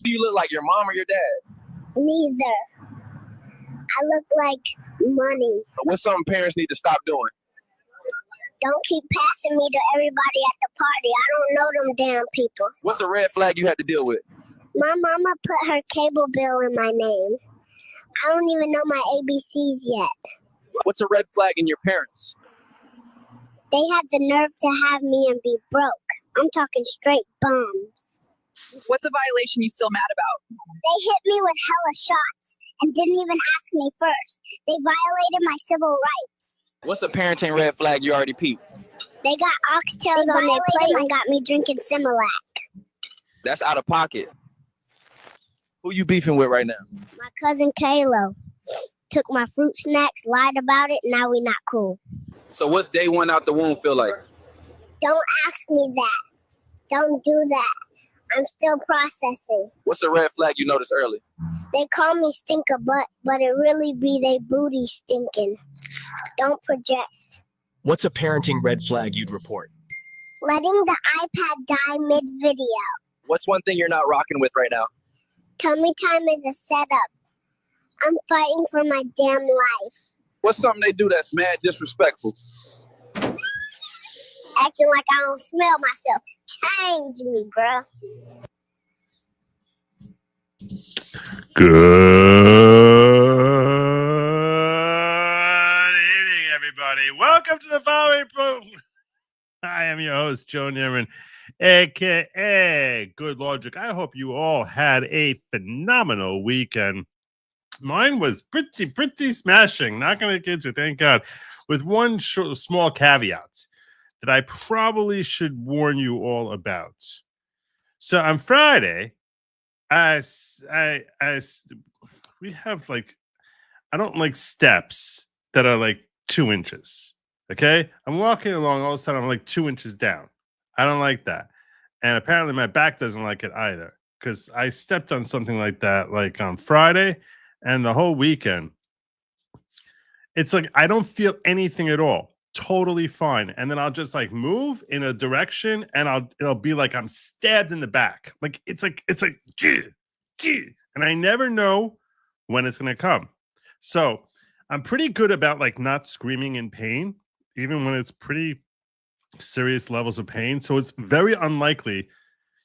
do you look like, your mom or your dad? Neither. I look like money. What's something parents need to stop doing? Don't keep passing me to everybody at the party. I don't know them damn people. What's a red flag you had to deal with? My mama put her cable bill in my name. I don't even know my ABCs yet. What's a red flag in your parents? They had the nerve to have me and be broke. I'm talking straight bums. What's a violation you still mad about? They hit me with hella shots and didn't even ask me first. They violated my civil rights. What's a parenting red flag you already peeped? They got oxtails on their plate and got me drinking Similac. That's out of pocket. Who you beefing with right now? My cousin Kalo took my fruit snacks, lied about it, now we not cool. So what's day one out the womb feel like? Don't ask me that. Don't do that. I'm still processing. What's a red flag you noticed early? They call me stinker butt, but it really be they booty stinking. Don't project. What's a parenting red flag you'd report? Letting the iPad die mid-video. What's one thing you're not rocking with right now? Tummy time is a setup. I'm fighting for my damn life. What's something they do that's mad disrespectful? Acting like I don't smell myself. Change me, bro. Good evening, everybody. Welcome to the following program. I am your host, Joe Nierman, a.k.a. Good Lawgic. I hope you all had a phenomenal weekend. Mine was pretty smashing. Not going to kid you, thank God. With one small caveat that I probably should warn you all about. So on Friday, we have like, I don't like steps that are like 2 inches. Okay, I'm walking along, all of a sudden I'm like 2 inches down. I don't like that, and apparently my back doesn't like it either, because I stepped on something like that like on Friday, and the whole weekend it's like I don't feel anything at all. Totally fine, and then I'll just like move in a direction, and it'll be like I'm stabbed in the back. Like it's like and I never know when it's gonna come. So I'm pretty good about like not screaming in pain, even when it's pretty serious levels of pain. So it's very unlikely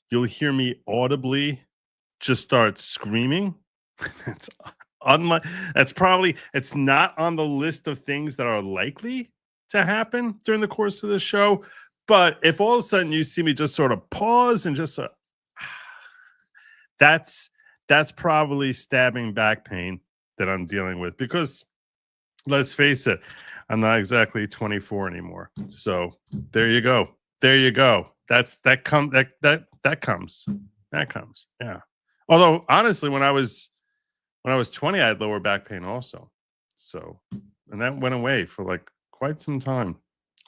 you'll hear me audibly just start screaming. It's it's not on the list of things that are likely to happen during the course of the show. But if all of a sudden you see me just sort of pause and just that's probably stabbing back pain that I'm dealing with, because let's face it, I'm not exactly 24 anymore. So there you go. That comes. Yeah. Although honestly, when I was 20, I had lower back pain also. So, and that went away for like quite some time.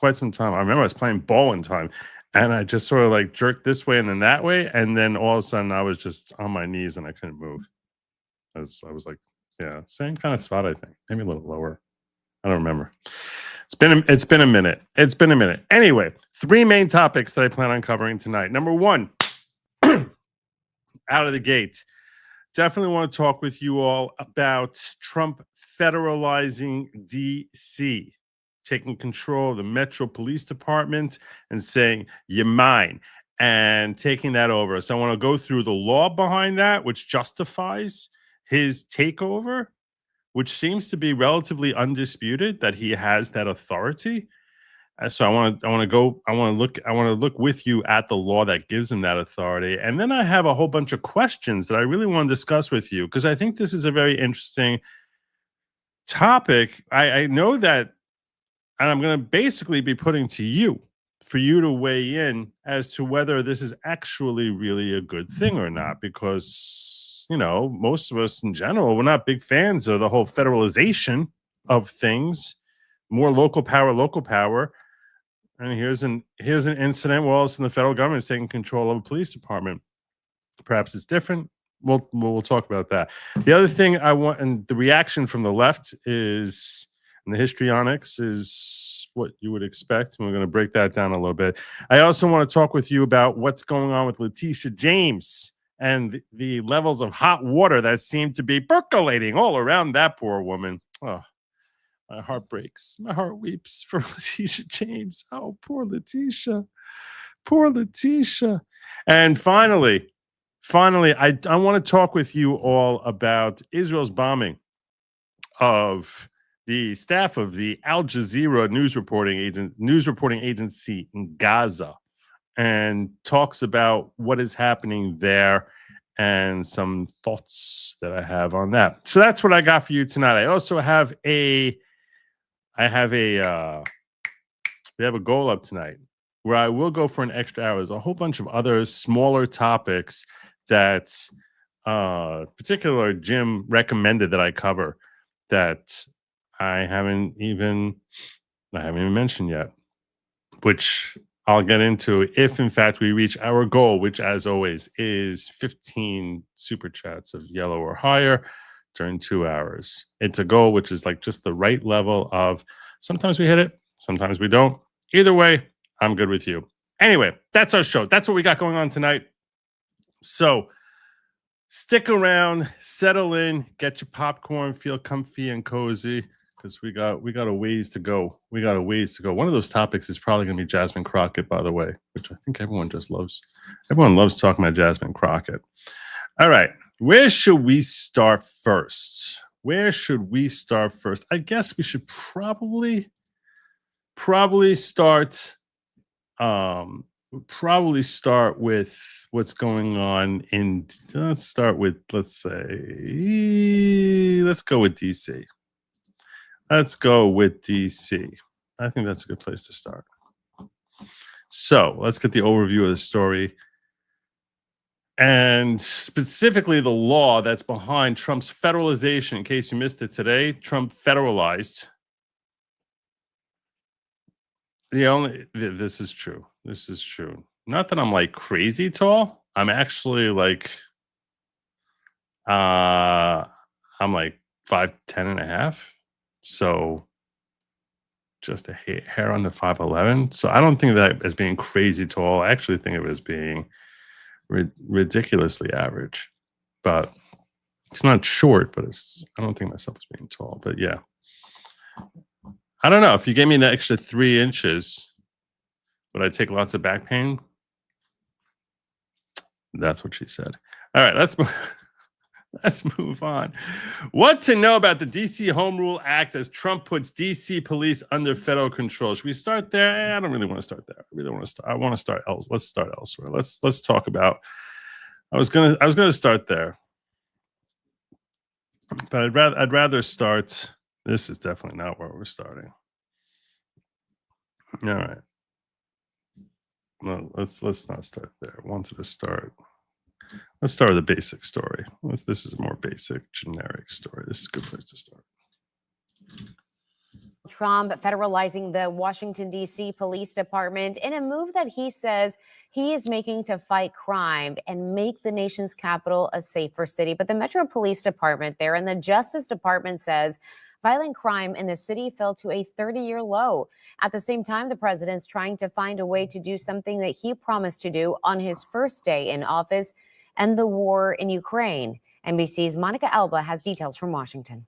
I remember I was playing ball one time, and I just sort of like jerked this way and then that way, and then all of a sudden I was just on my knees and I couldn't move. I was like, yeah, same kind of spot, I think, maybe a little lower. I don't remember. It's been a minute. Anyway, 3 main topics that I plan on covering tonight. Number 1, out of the gate, definitely want to talk with you all about Trump federalizing DC, taking control of the Metro Police Department and saying, "You're mine," and taking that over. So I want to go through the law behind that, which justifies his takeover, which seems to be relatively undisputed that he has that authority. So I want to look with you at the law that gives him that authority, and then I have a whole bunch of questions that I really want to discuss with you, because I think this is a very interesting topic. I know that, and I'm going to basically be putting to you for you to weigh in as to whether this is actually really a good thing or not, because, you know, most of us in general, we're not big fans of the whole federalization of things, more local power. And here's an incident where all of a sudden the federal government is taking control of a police department. Perhaps it's different. We'll talk about that. The other thing I want, and the reaction from the left is, and the histrionics is what you would expect. And we're going to break that down a little bit. I also want to talk with you about what's going on with Letitia James and the levels of hot water that seem to be percolating all around that poor woman. Oh, my heart breaks. My heart weeps for Letitia James. Oh, poor Letitia. Poor Letitia. And finally, I want to talk with you all about Israel's bombing of the staff of the Al Jazeera news reporting agency in Gaza, and talks about what is happening there and some thoughts that I have on that. So that's what I got for you tonight. I also have we have a goal up tonight where I will go for an extra hour. There's a whole bunch of other smaller topics that particular Jim recommended that I cover that I haven't even mentioned yet, which I'll get into if in fact we reach our goal, which as always is 15 super chats of yellow or higher during 2 hours. It's a goal which is like just the right level of, sometimes we hit it, sometimes we don't. Either way, I'm good with you. Anyway, that's our show. That's what we got going on tonight. So stick around, settle in, get your popcorn, feel comfy and cozy, because we got a ways to go. We got a ways to go. One of those topics is probably going to be Jasmine Crockett, by the way, which I think everyone just loves. Everyone loves talking about Jasmine Crockett. All right, where should we start first? I guess we should probably start with what's going on in, let's go with DC. Let's go with DC. I think that's a good place to start. So let's get the overview of the story, and specifically the law that's behind Trump's federalization. In case you missed it today, Trump federalized. This is true. Not that I'm like crazy tall. I'm actually like, I'm like 5'10" and a half. So just a hair under 5'11". So I don't think of that as being crazy tall. I actually think of it as being ridiculously average. But it's not short, but I don't think myself as being tall. But yeah. I don't know. If you gave me an extra 3 inches, would I take lots of back pain? That's what she said. All right, let's move on. What to know about the DC Home Rule Act as Trump puts DC police under federal control? Should we start there? I don't really want to start there. I really want to start. I want to start else. Let's start elsewhere. Let's talk about. I was gonna start there, but I'd rather start. This is definitely not where we're starting. All right. No, let's not start there. I wanted to start. Let's start with a basic story. This is a more basic, generic story. This is a good place to start. Trump federalizing the Washington, D.C. Police Department in a move that he says he is making to fight crime and make the nation's capital a safer city. But the Metro Police Department there and the Justice Department says violent crime in the city fell to a 30-year low. At the same time, the president's trying to find a way to do something that he promised to do on his first day in office, end the war in Ukraine. NBC's Monica Alba has details from Washington.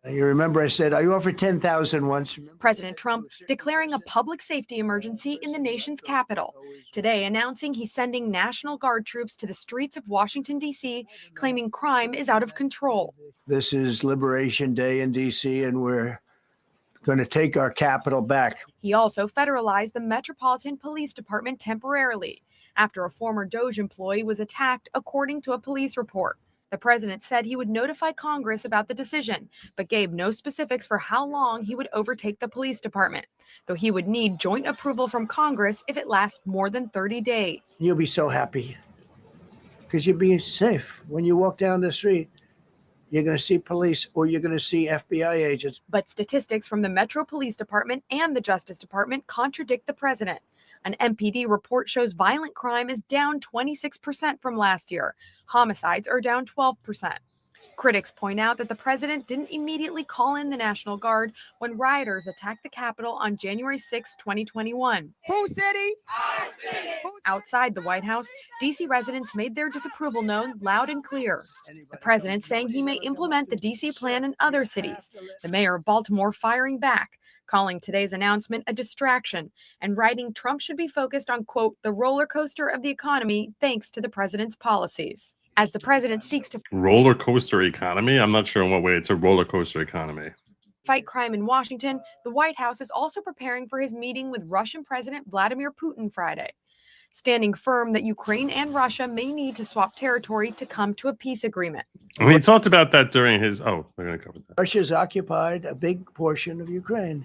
You remember I said, I offered 10,000 once. President Trump declaring a public safety emergency in the nation's capital. Today announcing he's sending National Guard troops to the streets of Washington, D.C., claiming crime is out of control. This is Liberation Day in D.C., and we're going to take our capital back. He also federalized the Metropolitan Police Department temporarily after a former DOJ employee was attacked, according to a police report. The president said he would notify Congress about the decision, but gave no specifics for how long he would overtake the police department, though he would need joint approval from Congress if it lasts more than 30 days. You'll be so happy because you'll be safe. When you walk down the street, you're going to see police or you're going to see FBI agents. But statistics from the Metro Police Department and the Justice Department contradict the president. An MPD report shows violent crime is down 26% from last year. Homicides are down 12%. Critics point out that the president didn't immediately call in the National Guard when rioters attacked the Capitol on January 6, 2021. Whose city? Our city. Outside the White House, D.C. residents made their disapproval known loud and clear. The president saying he may implement the D.C. plan in other cities. The mayor of Baltimore firing back, calling today's announcement a distraction and writing Trump should be focused on, quote, the roller coaster of the economy thanks to the president's policies. As the president seeks to Roller coaster economy? I'm not sure in what way it's a roller coaster economy. fight crime in Washington, the White House is also preparing for his meeting with Russian President Vladimir Putin Friday, standing firm that Ukraine and Russia may need to swap territory to come to a peace agreement. I mean, he talked about that during his. Oh, we're going to cover that. Russia's occupied a big portion of Ukraine.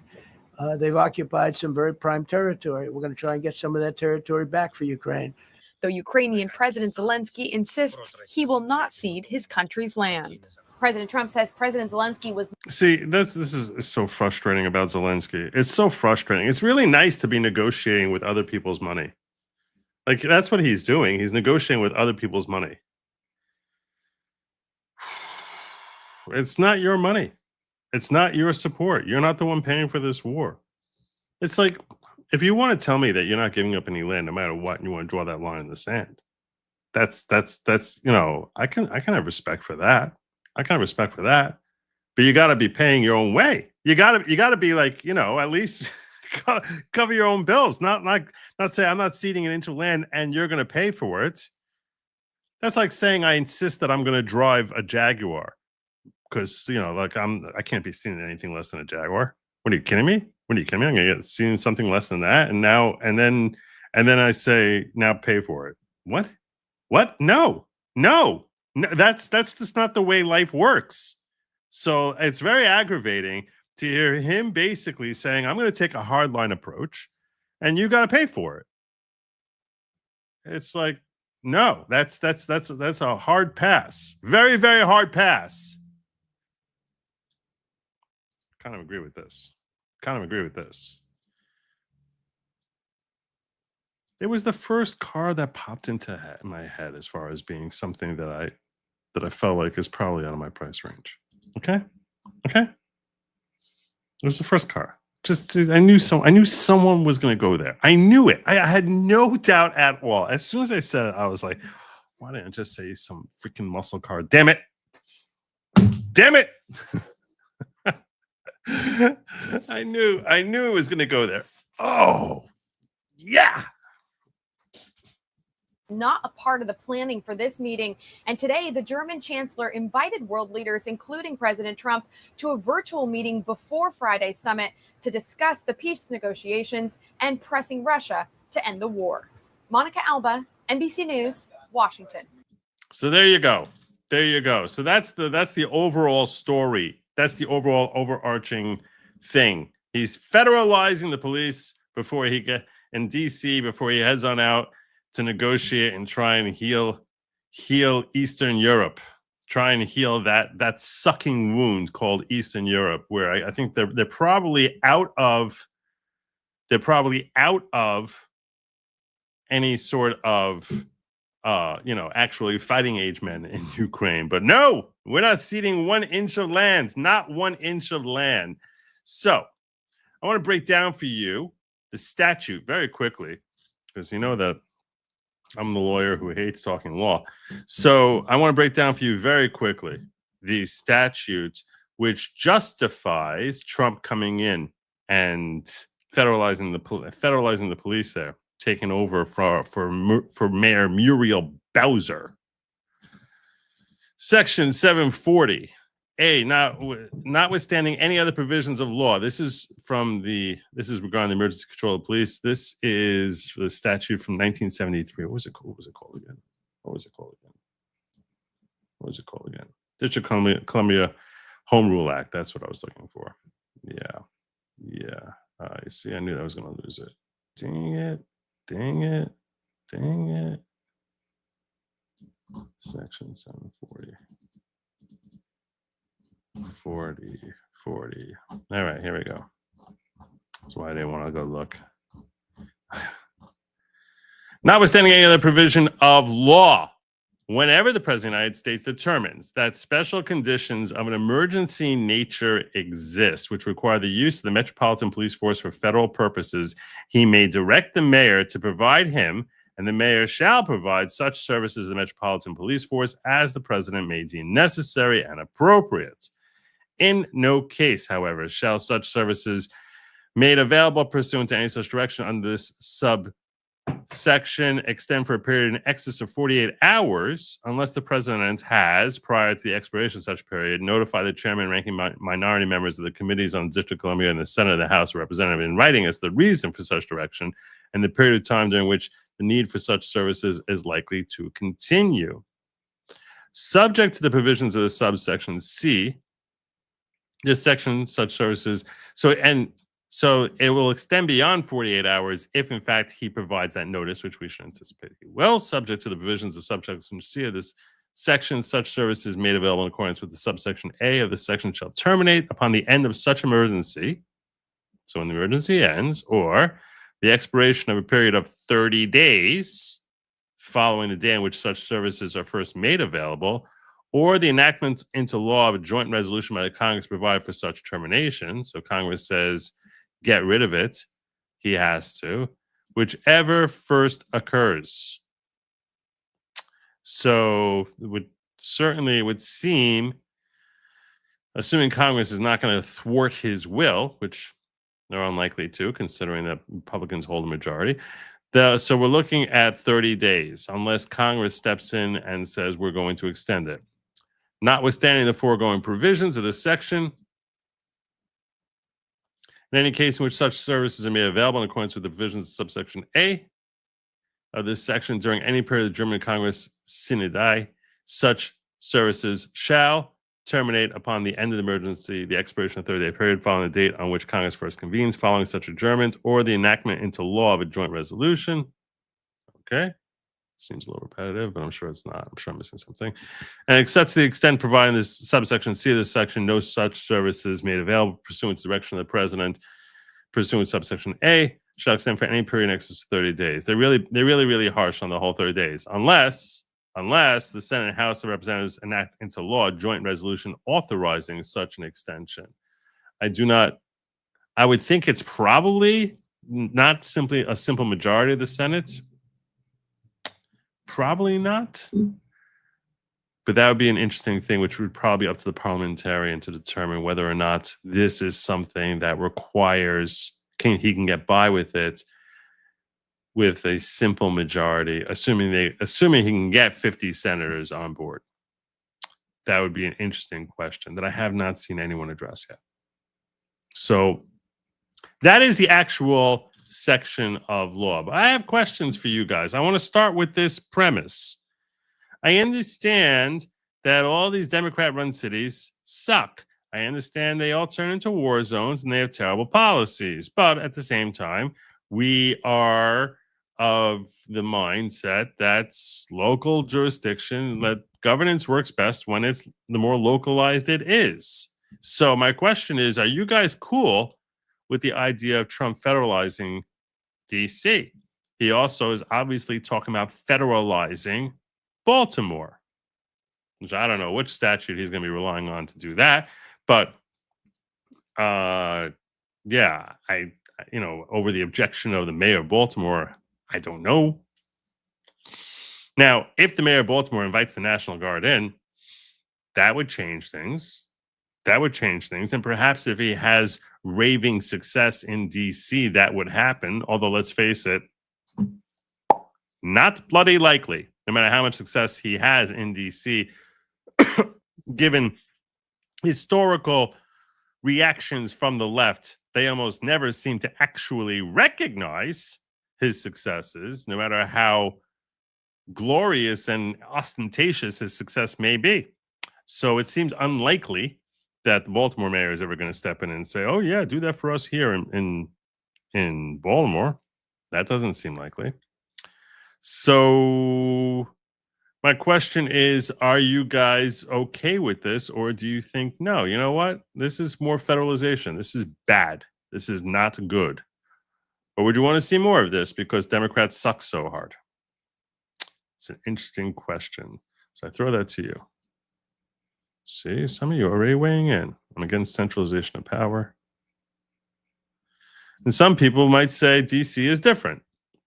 They've occupied some very prime territory. We're going to try and get some of that territory back for Ukraine. Though Ukrainian President Zelensky insists he will not cede his country's land. President Trump says President Zelensky was. See, this is so frustrating about Zelensky. It's so frustrating. It's really nice to be negotiating with other people's money. Like, that's what he's doing. He's negotiating with other people's money. It's not your money. It's not your support. You're not the one paying for this war. It's like, if you want to tell me that you're not giving up any land no matter what, and you want to draw that line in the sand, that's you know, I can have respect for that. I can have respect for that. But you got to be paying your own way. You got to be like, you know, at least cover your own bills. Not say I'm not ceding an inch of land and you're going to pay for it. That's like saying I insist that I'm going to drive a Jaguar because, you know, like I can't be seeing anything less than a Jaguar. What are you kidding me? What are you kidding me? I'm gonna get seen something less than that, and then I say now pay for it. What? No. That's just not the way life works. So it's very aggravating to hear him basically saying, "I'm going to take a hardline approach, and you got to pay for it." It's like, no, that's a hard pass. Very, very hard pass. Kind of agree with this. It was the first car that popped into my head as far as being something that I felt like is probably out of my price range. Okay. It was the first car. I knew someone was going to go there. I knew it. I had no doubt at all. As soon as I said it, I was like, why didn't I just say some freaking muscle car? Damn it. I knew it was going to go there. Oh, yeah. Not a part of the planning for this meeting. And today, the German chancellor invited world leaders, including President Trump, to a virtual meeting before Friday's summit to discuss the peace negotiations and pressing Russia to end the war. Monica Alba, NBC News, Washington. So there you go. So that's the overall story. That's the overall overarching thing. He's federalizing the police before he get in DC, before he heads on out to negotiate and try and heal Eastern Europe. Try and heal that sucking wound called Eastern Europe, where I think they're probably out of any sort of actually fighting age men in Ukraine. But no, we're not ceding 1 inch of land, not 1 inch of land. So I want to break down for you the statute very quickly, because you know that I'm the lawyer who hates talking law. So I want to break down for you very quickly the statute which justifies Trump coming in and federalizing the police there, taking over for Mayor Muriel Bowser. Section 740. A, notwithstanding any other provisions of law. This is regarding the emergency control of police. This is the statute from 1973. What was it called again? District of Columbia Home Rule Act. That's what I was looking for. Yeah. You see, I knew I was going to lose it. Dang it. Section 740. 40. All right, here we go. That's why I didn't want to go look. Notwithstanding any other provision of law, whenever the President of the United States determines that special conditions of an emergency nature exist, which require the use of the Metropolitan Police Force for federal purposes, he may direct the mayor to provide him, and the mayor shall provide such services to the Metropolitan Police Force as the President may deem necessary and appropriate. In no case, however, shall such services made available pursuant to any such direction under this subsection extend for a period in excess of 48 hours unless the President has, prior to the expiration of such period, notified the chairman and ranking minority members of the committees on the District of Columbia and the Senate of the House of Representatives in writing as the reason for such direction and the period of time during which the need for such services is likely to continue. Subject to the provisions of the subsection C, this section, such services, so it will extend beyond 48 hours if, in fact, he provides that notice, which we should anticipate he will. Subject to the provisions of subsection C of this section, such services made available in accordance with the subsection A of this section shall terminate upon the end of such emergency. So when the emergency ends, or the expiration of a period of 30 days following the day in which such services are first made available, or the enactment into law of a joint resolution by the Congress provided for such termination. So Congress says, get rid of it. He has to, whichever first occurs. So it would seem, assuming Congress is not going to thwart his will, which they're unlikely to, considering that Republicans hold a majority. So we're looking at 30 days, unless Congress steps in and says we're going to extend it. Notwithstanding the foregoing provisions of this section, in any case in which such services are made available in accordance with the provisions of subsection A of this section during any period of the German Congress sine die, such services shall terminate upon the end of the emergency, the expiration of the 30-day period following the date on which Congress first convenes following such adjournment, or the enactment into law of a joint resolution. Okay. Seems a little repetitive, but I'm sure it's not. I'm sure I'm missing something. And except to the extent providing this subsection C of this section, no such services made available pursuant to the direction of the President, pursuant to subsection A, shall extend for any period in excess of 30 days. They're really harsh on the whole 30 days, unless the Senate and House of Representatives enact into law a joint resolution authorizing such an extension. I would think it's probably not simply a simple majority of the Senate. Probably not. But that would be an interesting thing, which would probably be up to the parliamentarian to determine whether or not this is something that requires he can get by with it with a simple majority, assuming he can get 50 senators on board. That would be an interesting question that I have not seen anyone address yet. So that is the actual section of law. But I have questions for you guys. I want to start with this premise. I understand that all these Democrat-run cities suck. I understand they all turn into war zones and they have terrible policies. But at the same time, we are of the mindset that's local jurisdiction, that governance works best when it's the more localized it is. So my question is, are you guys cool with the idea of Trump federalizing DC? He also is obviously talking about federalizing Baltimore, which I don't know which statute he's going to be relying on to do that. But yeah, over the objection of the mayor of Baltimore, I don't know. Now, if the mayor of Baltimore invites the National Guard in, that would change things. And perhaps if he has raving success in DC, that would happen. Although, let's face it, not bloody likely, no matter how much success he has in DC, given historical reactions from the left. They almost never seem to actually recognize his successes, no matter how glorious and ostentatious his success may be. So it seems unlikely that the Baltimore mayor is ever going to step in and say, oh yeah, do that for us here in Baltimore. That doesn't seem likely. So my question is, are you guys okay with this? Or do you think, no, you know what? This is more federalization. This is bad. This is not good. Or would you want to see more of this because Democrats suck so hard? It's an interesting question. So I throw that to you. See, some of you are already weighing in. I'm against centralization of power. And some people might say DC is different.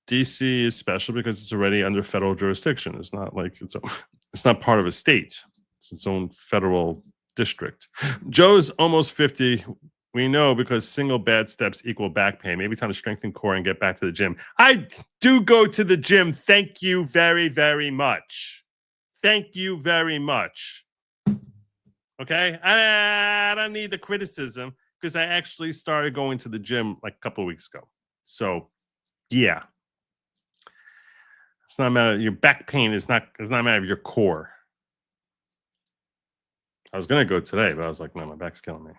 DC is special because it's already under federal jurisdiction. It's not like it's not part of a state. It's its own federal district. Joe's almost 50. We know because single bad steps equal back pain. Maybe time to strengthen core and get back to the gym. I do go to the gym. Thank you very, very much. Thank you very much. Okay? I don't need the criticism because I actually started going to the gym like a couple of weeks ago. So, yeah. It's not a matter of your back pain. It's not a matter of your core. I was going to go today, but I was like, no, my back's killing me.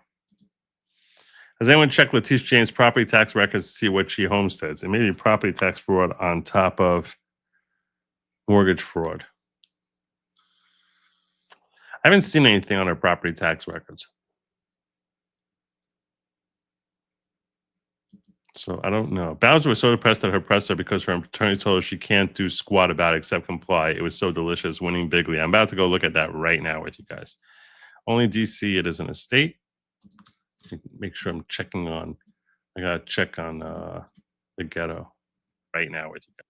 Has anyone checked Letitia James' property tax records to see what she homesteads? And maybe property tax fraud on top of mortgage fraud. I haven't seen anything on her property tax records. So I don't know. Bowser was so depressed at her presser because her attorney told her she can't do squat about it except comply. It was so delicious, winning bigly. I'm about to go look at that right now with you guys. Only DC, it isn't a state. Make sure I'm checking on. I gotta check on the ghetto right now with you guys.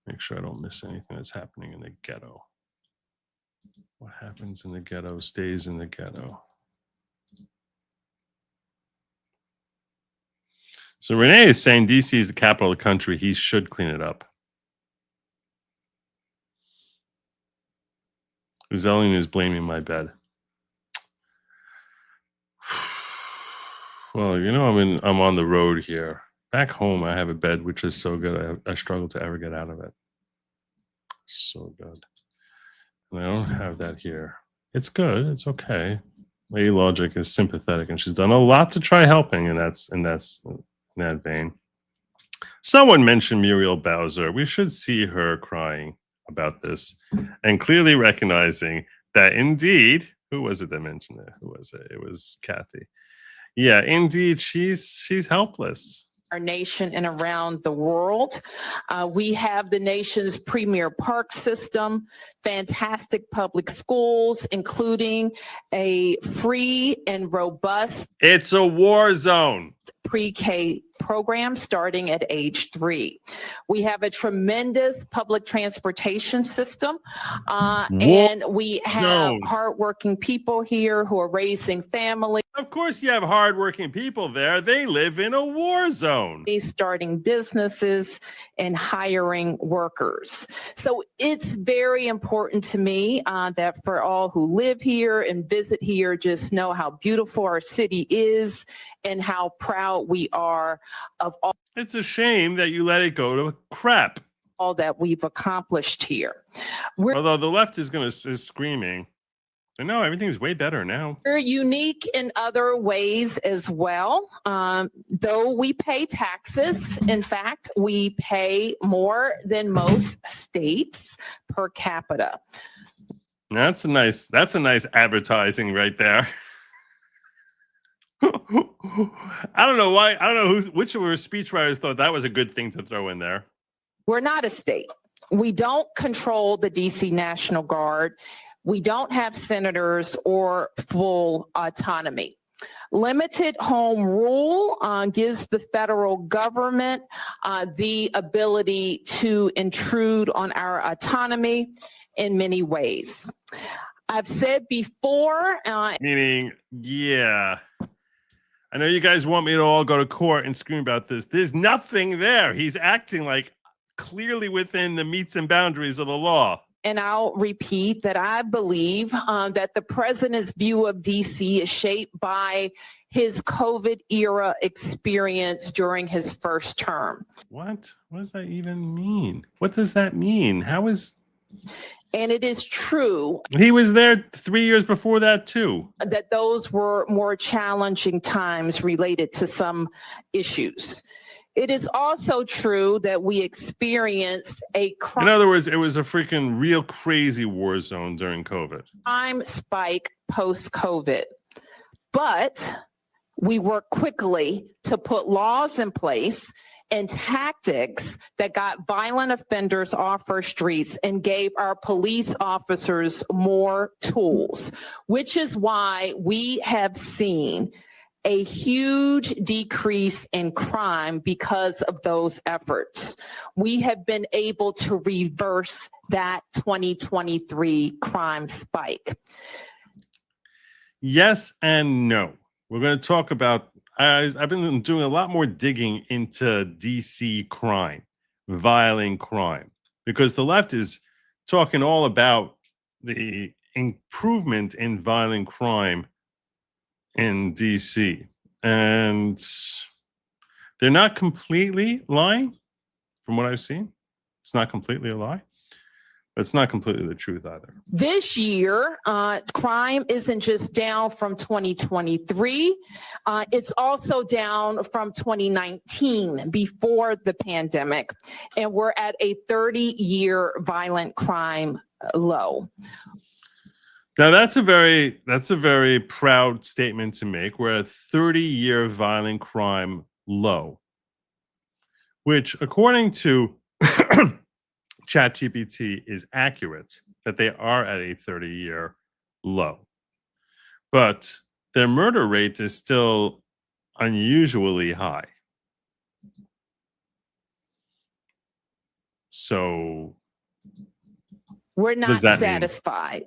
Make sure I don't miss anything that's happening in the ghetto. What happens in the ghetto stays in the ghetto. So Renee is saying DC is the capital of the country. He should clean it up. Uzelian is blaming my bed. Well, you know, I'm on the road here. Back home, I have a bed which is so good. I struggle to ever get out of it. So good. And I don't have that here. It's good. It's okay. Lady Lawgic is sympathetic, and she's done a lot to try helping, and that's in that vein. Someone mentioned Muriel Bowser. We should see her crying about this and clearly recognizing that indeed, who was it that mentioned it? Who was it? It was Kathy. Yeah, indeed, she's helpless. Our nation and around the world. We have the nation's premier park system, fantastic public schools, including a free and robust It's a war zone. pre-K program starting at age 3. We have a tremendous public transportation system, and we have hardworking people here who are raising families. Of course you have hardworking people there. They live in a war zone. Starting businesses and hiring workers. So it's very important to me that for all who live here and visit here, just know how beautiful our city is and how proud we are of all. It's a shame that you let it go to crap. All that we've accomplished here. Although the left is screaming. I know everything's way better now. We're unique in other ways as well. Though we pay taxes, in fact, we pay more than most states per capita. That's a nice advertising right there. I don't know why. I don't know which of our speechwriters thought that was a good thing to throw in there. We're not a state. We don't control the DC National Guard. We don't have senators or full autonomy. Limited home rule gives the federal government the ability to intrude on our autonomy in many ways. I've said before. Meaning, yeah. I know you guys want me to all go to court and scream about this. There's nothing there. He's acting like clearly within the metes and boundaries of the law. And I'll repeat that I believe that the president's view of DC is shaped by his COVID era experience during his first term. What? What does that even mean? What does that mean? How is... And it is true. He was there 3 years before that, too. That those were more challenging times related to some issues. It is also true that we experienced a crime. In other words, it was a freaking real crazy war zone during COVID. Crime spike post-COVID. But we worked quickly to put laws in place and tactics that got violent offenders off our streets and gave our police officers more tools, which is why we have seen a huge decrease in crime because of those efforts. We have been able to reverse that 2023 crime spike. Yes and no. We're going to talk about, I've been doing a lot more digging into DC crime, violent crime, because the left is talking all about the improvement in violent crime in DC, and they're not completely lying from what I've seen. It's not completely a lie, but it's not completely the truth either. This year, crime isn't just down from 2023, it's also down from 2019, before the pandemic, and we're at a 30-year violent crime low. Now that's a very proud statement to make. We're at 30-year violent crime low, which according to ChatGPT is accurate, that they are at a 30-year low. But their murder rate is still unusually high. So we're not does that satisfied.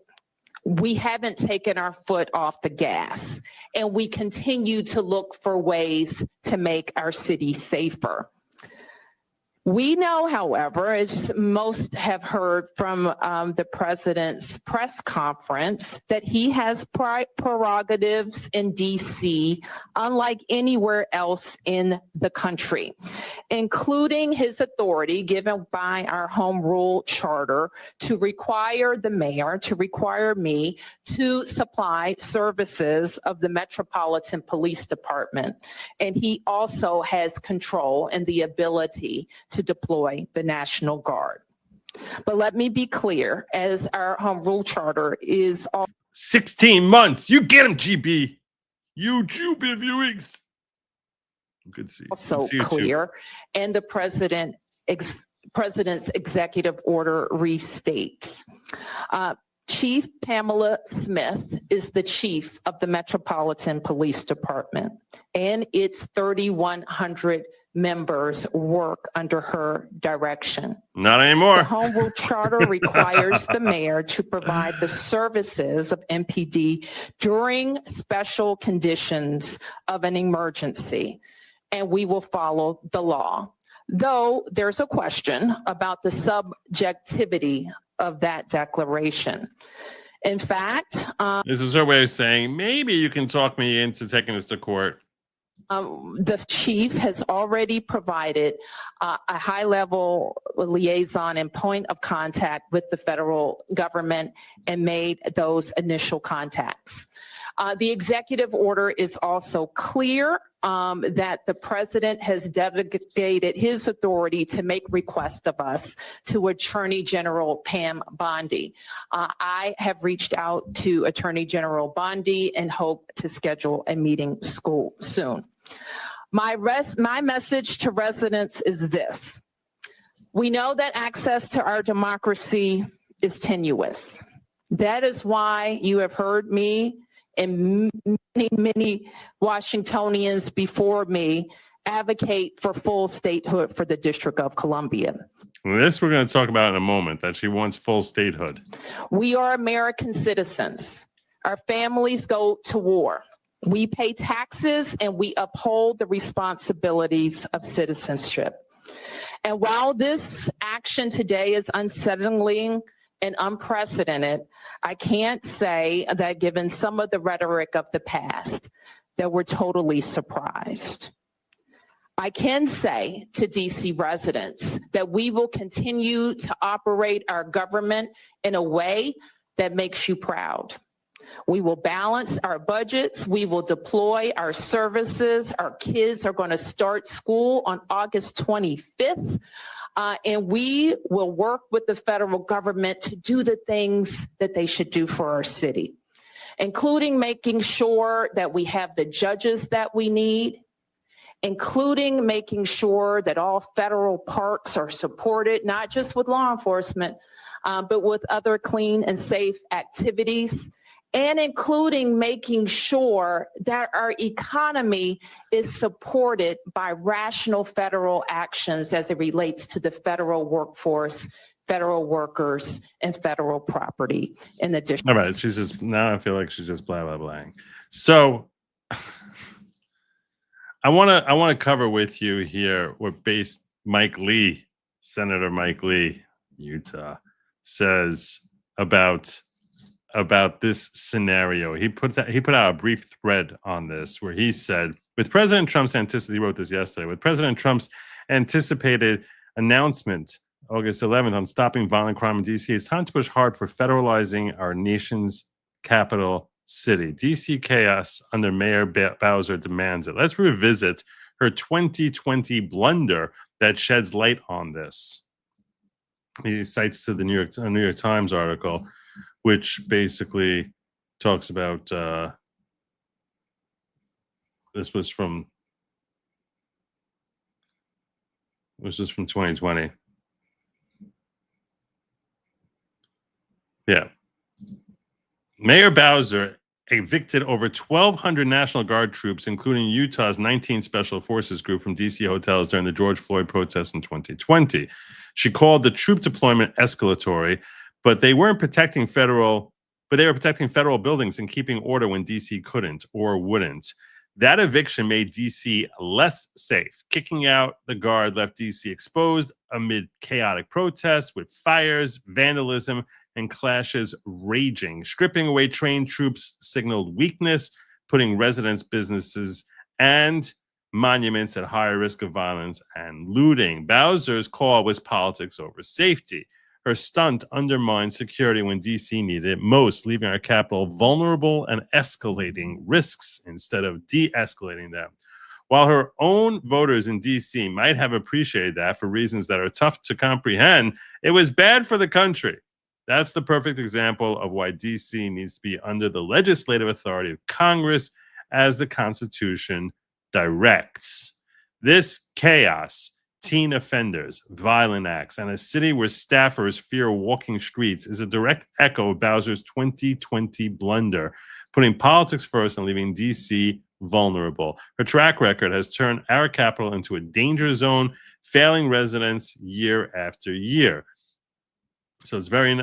We haven't taken our foot off the gas, and we continue to look for ways to make our city safer. We know, however, as most have heard from the president's press conference, that he has prerogatives in D.C. unlike anywhere else in the country, including his authority given by our home rule charter to require the mayor, to require me to supply services of the Metropolitan Police Department. And he also has control and the ability to deploy the National Guard. But let me be clear, as our home rule charter is all 16 months. You get him, GB. YouTube viewings. Good to see you. Also Good to see you clear, too. and the president's executive order restates. Chief Pamela Smith is the chief of the Metropolitan Police Department, and its 3,100 members work under her direction. Not anymore. The Home Rule Charter requires the mayor to provide the services of MPD during special conditions of an emergency, and we will follow the law. Though there's a question about the subjectivity of that declaration. In fact, this is her way of saying, maybe you can talk me into taking this to court. the chief has already provided a high-level liaison and point of contact with the federal government and made those initial contacts. The executive order is also clear that the president has delegated his authority to make requests of us to Attorney General Pam Bondi. I have reached out to Attorney General Bondi and hope to schedule a meeting soon. My message to residents is this. We know that access to our democracy is tenuous. That is why you have heard me and many Washingtonians before me advocate for full statehood for the District of Columbia. This we're going to talk about in a moment, that she wants full statehood. We are American citizens. Our families go to war. We pay taxes and we uphold the responsibilities of citizenship. And while this action today is unsettling and unprecedented, I can't say that given some of the rhetoric of the past, that we're totally surprised. I can say to DC residents that we will continue to operate our government in a way that makes you proud. We will balance our budgets. We will deploy our services. Our kids are going to start school on August 25th. And we will work with the federal government to do the things that they should do for our city, including making sure that we have the judges that we need including making sure that all federal parks are supported, not just with law enforcement, but with other clean and safe activities, and including making sure that our economy is supported by rational federal actions as it relates to the federal workforce, federal workers, and federal property in the district. All right, she's just, now I feel like she's just blah blah blah. So I want to cover with you here what Mike Lee, Senator Mike Lee, Utah, says about this scenario. He put out a brief thread on this where he said, with President Trump's he wrote this yesterday, with President Trump's anticipated announcement August 11th on stopping violent crime in DC, it's time to push hard for federalizing our nation's capital city. DC chaos under Mayor Bowser demands it. Let's revisit her 2020 blunder that sheds light on this. He cites to the New York Times article, which basically talks about this was from 2020. Yeah. Mayor Bowser evicted over 1,200 National Guard troops, including Utah's 19 Special Forces group, from DC hotels during the George Floyd protests in 2020. She called the troop deployment escalatory, but they were protecting federal buildings and keeping order when DC couldn't or wouldn't. That eviction made DC less safe. Kicking out the Guard left DC exposed amid chaotic protests with fires, vandalism, and clashes raging. Stripping away trained troops signaled weakness, putting residents, businesses, and monuments at higher risk of violence and looting. Bowser's call was politics over safety. Her stunt undermined security when DC needed it most, leaving our capital vulnerable and escalating risks instead of de-escalating them. While her own voters in DC might have appreciated that for reasons that are tough to comprehend, it was bad for the country. That's the perfect example of why DC needs to be under the legislative authority of Congress as the Constitution directs. This chaos, teen offenders, violent acts, and a city where staffers fear walking streets is a direct echo of Bowser's 2020 blunder, putting politics first and leaving DC vulnerable. Her track record has turned our capital into a danger zone, failing residents year after year. So it's very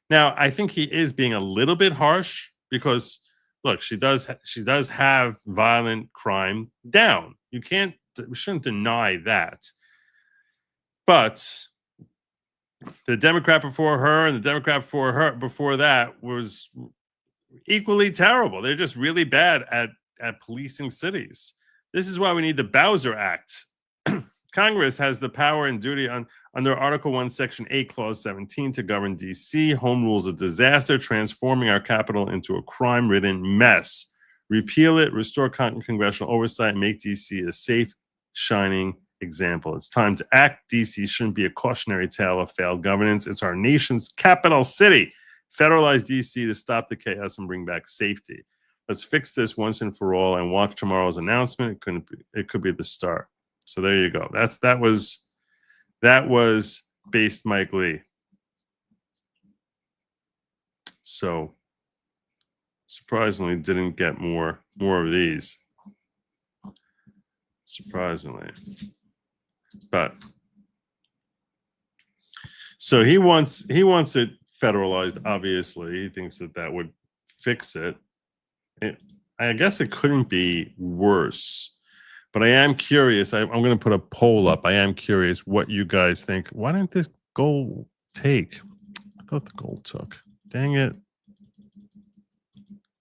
now. I think he is being a little bit harsh because, look, she does have violent crime down. We shouldn't deny that. But the Democrat before her and the Democrat before that was equally terrible. They're just really bad at policing cities. This is why we need the Bowser Act. Congress has the power and duty under Article 1, Section 8, Clause 17 to govern D.C. Home rule's a disaster, transforming our capital into a crime-ridden mess. Repeal it, restore congressional oversight, make D.C. a safe, shining example. It's time to act. D.C. shouldn't be a cautionary tale of failed governance. It's our nation's capital city. Federalize D.C. to stop the chaos and bring back safety. Let's fix this once and for all and watch tomorrow's announcement. It could be the start. So there you go. That was based Mike Lee. So surprisingly didn't get more of these. Surprisingly. But so he wants it federalized, obviously. He thinks that would fix it. I guess it couldn't be worse. But I am curious. I'm going to put a poll up. I am curious what you guys think. Why didn't this goal take? I thought the goal took. Dang it.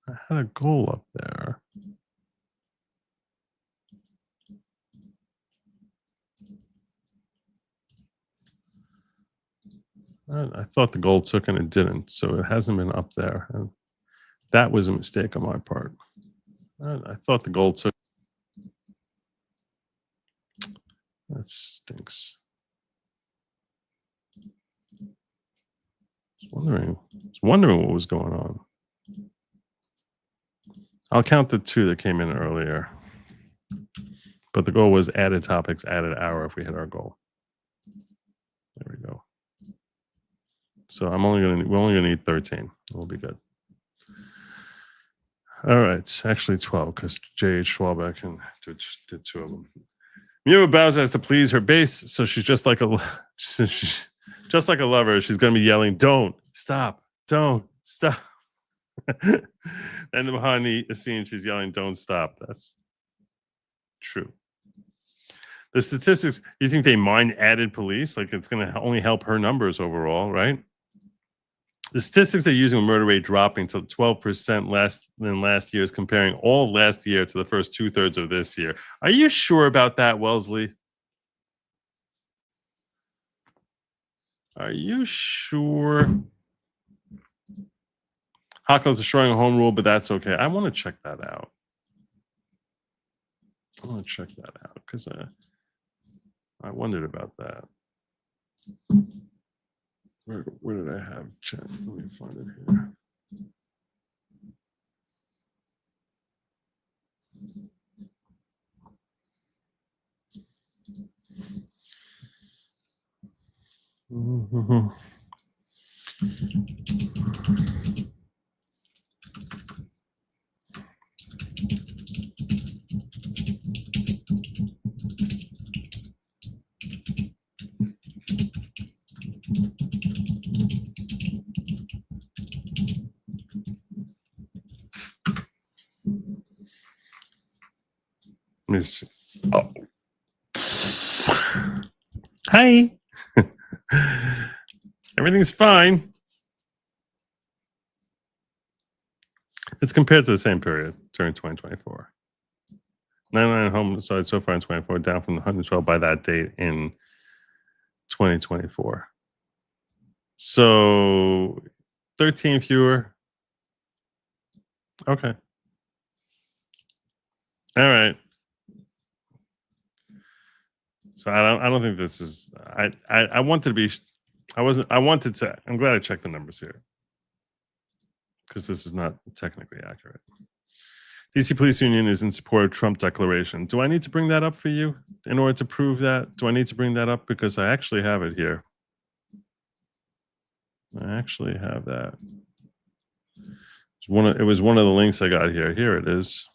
I had a goal up there. I thought the goal took and it didn't. So it hasn't been up there. And that was a mistake on my part. I thought the goal took. That stinks. I was wondering what was going on. I'll count the two that came in earlier. But the goal was added topics, added hour if we hit our goal. There we go. So we're only gonna need 13. We'll be good. All right, actually 12 because J.H. Schwalbeck and did 2 of them. Mira Bowser has to please her base, so she's just like a lover. She's gonna be yelling, "Don't stop! Don't stop!" And behind the scene, she's yelling, "Don't stop!" That's true. The statistics, you think they mind added police? Like it's going to only help her numbers overall, right? The statistics they're using with murder rate dropping to 12% less than last year's, comparing all of last year to the first 2/3 of this year. Are you sure about that, Wellesley? Are you sure? Hocko's destroying a home rule, but that's okay. I want to check that out. I want to check that out because I wondered about that. Where did I have chat? Let me find it here. Let me see. Oh. Hi. Everything's fine. It's compared to the same period during 2024. 99 homicides so far in 24, down from 112 by that date in 2024. So 13 fewer. Okay. All right. So I don't think this is I wanted to be I'm glad I checked the numbers here because this is not technically accurate. DC Police Union is in support of Trump declaration. Do I need to bring that up for you in order to prove that? Do I need to bring that up? Because I actually have it here. I actually have that. It was one of the links I got here. Here it is.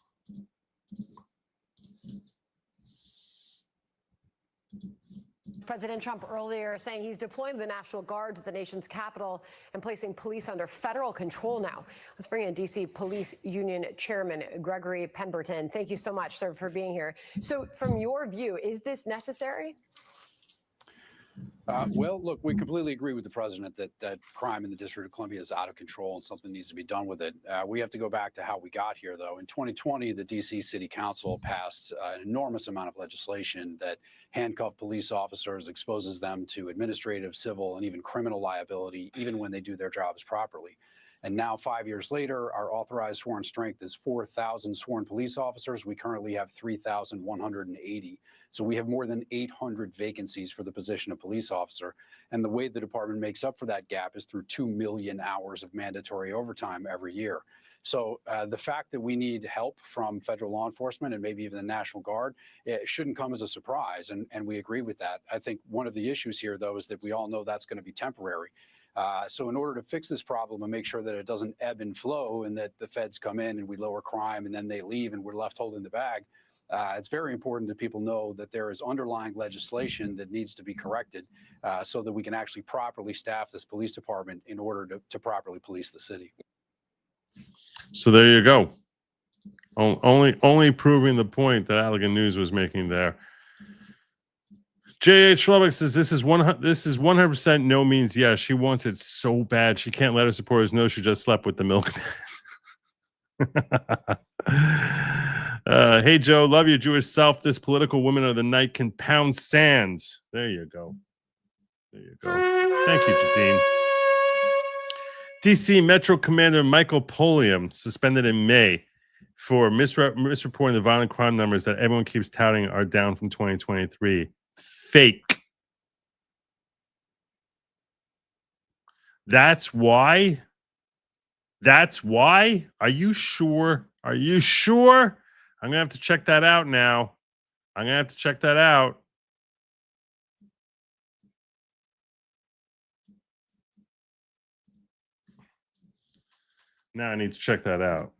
President Trump earlier saying he's deploying the National Guard to the nation's capital and placing police under federal control now. Let's bring in D.C. Police Union Chairman Gregory Pemberton. Thank you so much, sir, for being here. So from your view, is this necessary? Well, look, we completely agree with the president that crime in the District of Columbia is out of control and something needs to be done with it. We have to go back to how we got here, though. In 2020, the D.C. City Council passed an enormous amount of legislation that handcuff police officers, exposes them to administrative, civil, and even criminal liability, even when they do their jobs properly. And now, 5 years later, our authorized sworn strength is 4,000 sworn police officers. We currently have 3,180. So we have more than 800 vacancies for the position of police officer. And the way the department makes up for that gap is through 2 million hours of mandatory overtime every year. So the fact that we need help from federal law enforcement and maybe even the National Guard, it shouldn't come as a surprise. And we agree with that. I think one of the issues here, though, is that we all know that's going to be temporary. So in order to fix this problem and make sure that it doesn't ebb and flow and that the feds come in and we lower crime and then they leave and we're left holding the bag, it's very important that people know that there is underlying legislation that needs to be corrected so that we can actually properly staff this police department in order to properly police the city. So there you go. Only proving the point that Allegan News was making there. J.H. Schlebeck says this is 100% no means yes. She wants it so bad. She can't let her supporters know she just slept with the milkman. Hey, Joe, love your Jewish self. This political woman of the night can pound sand. There you go. There you go. Thank you, Jadine. DC Metro Commander Michael Polium suspended in May for misreporting the violent crime numbers that everyone keeps touting are down from 2023. Fake. That's why? That's why? Are you sure? Are you sure? I'm going to have to check that out now. I'm gonna have to check that out. Now I need to check that out.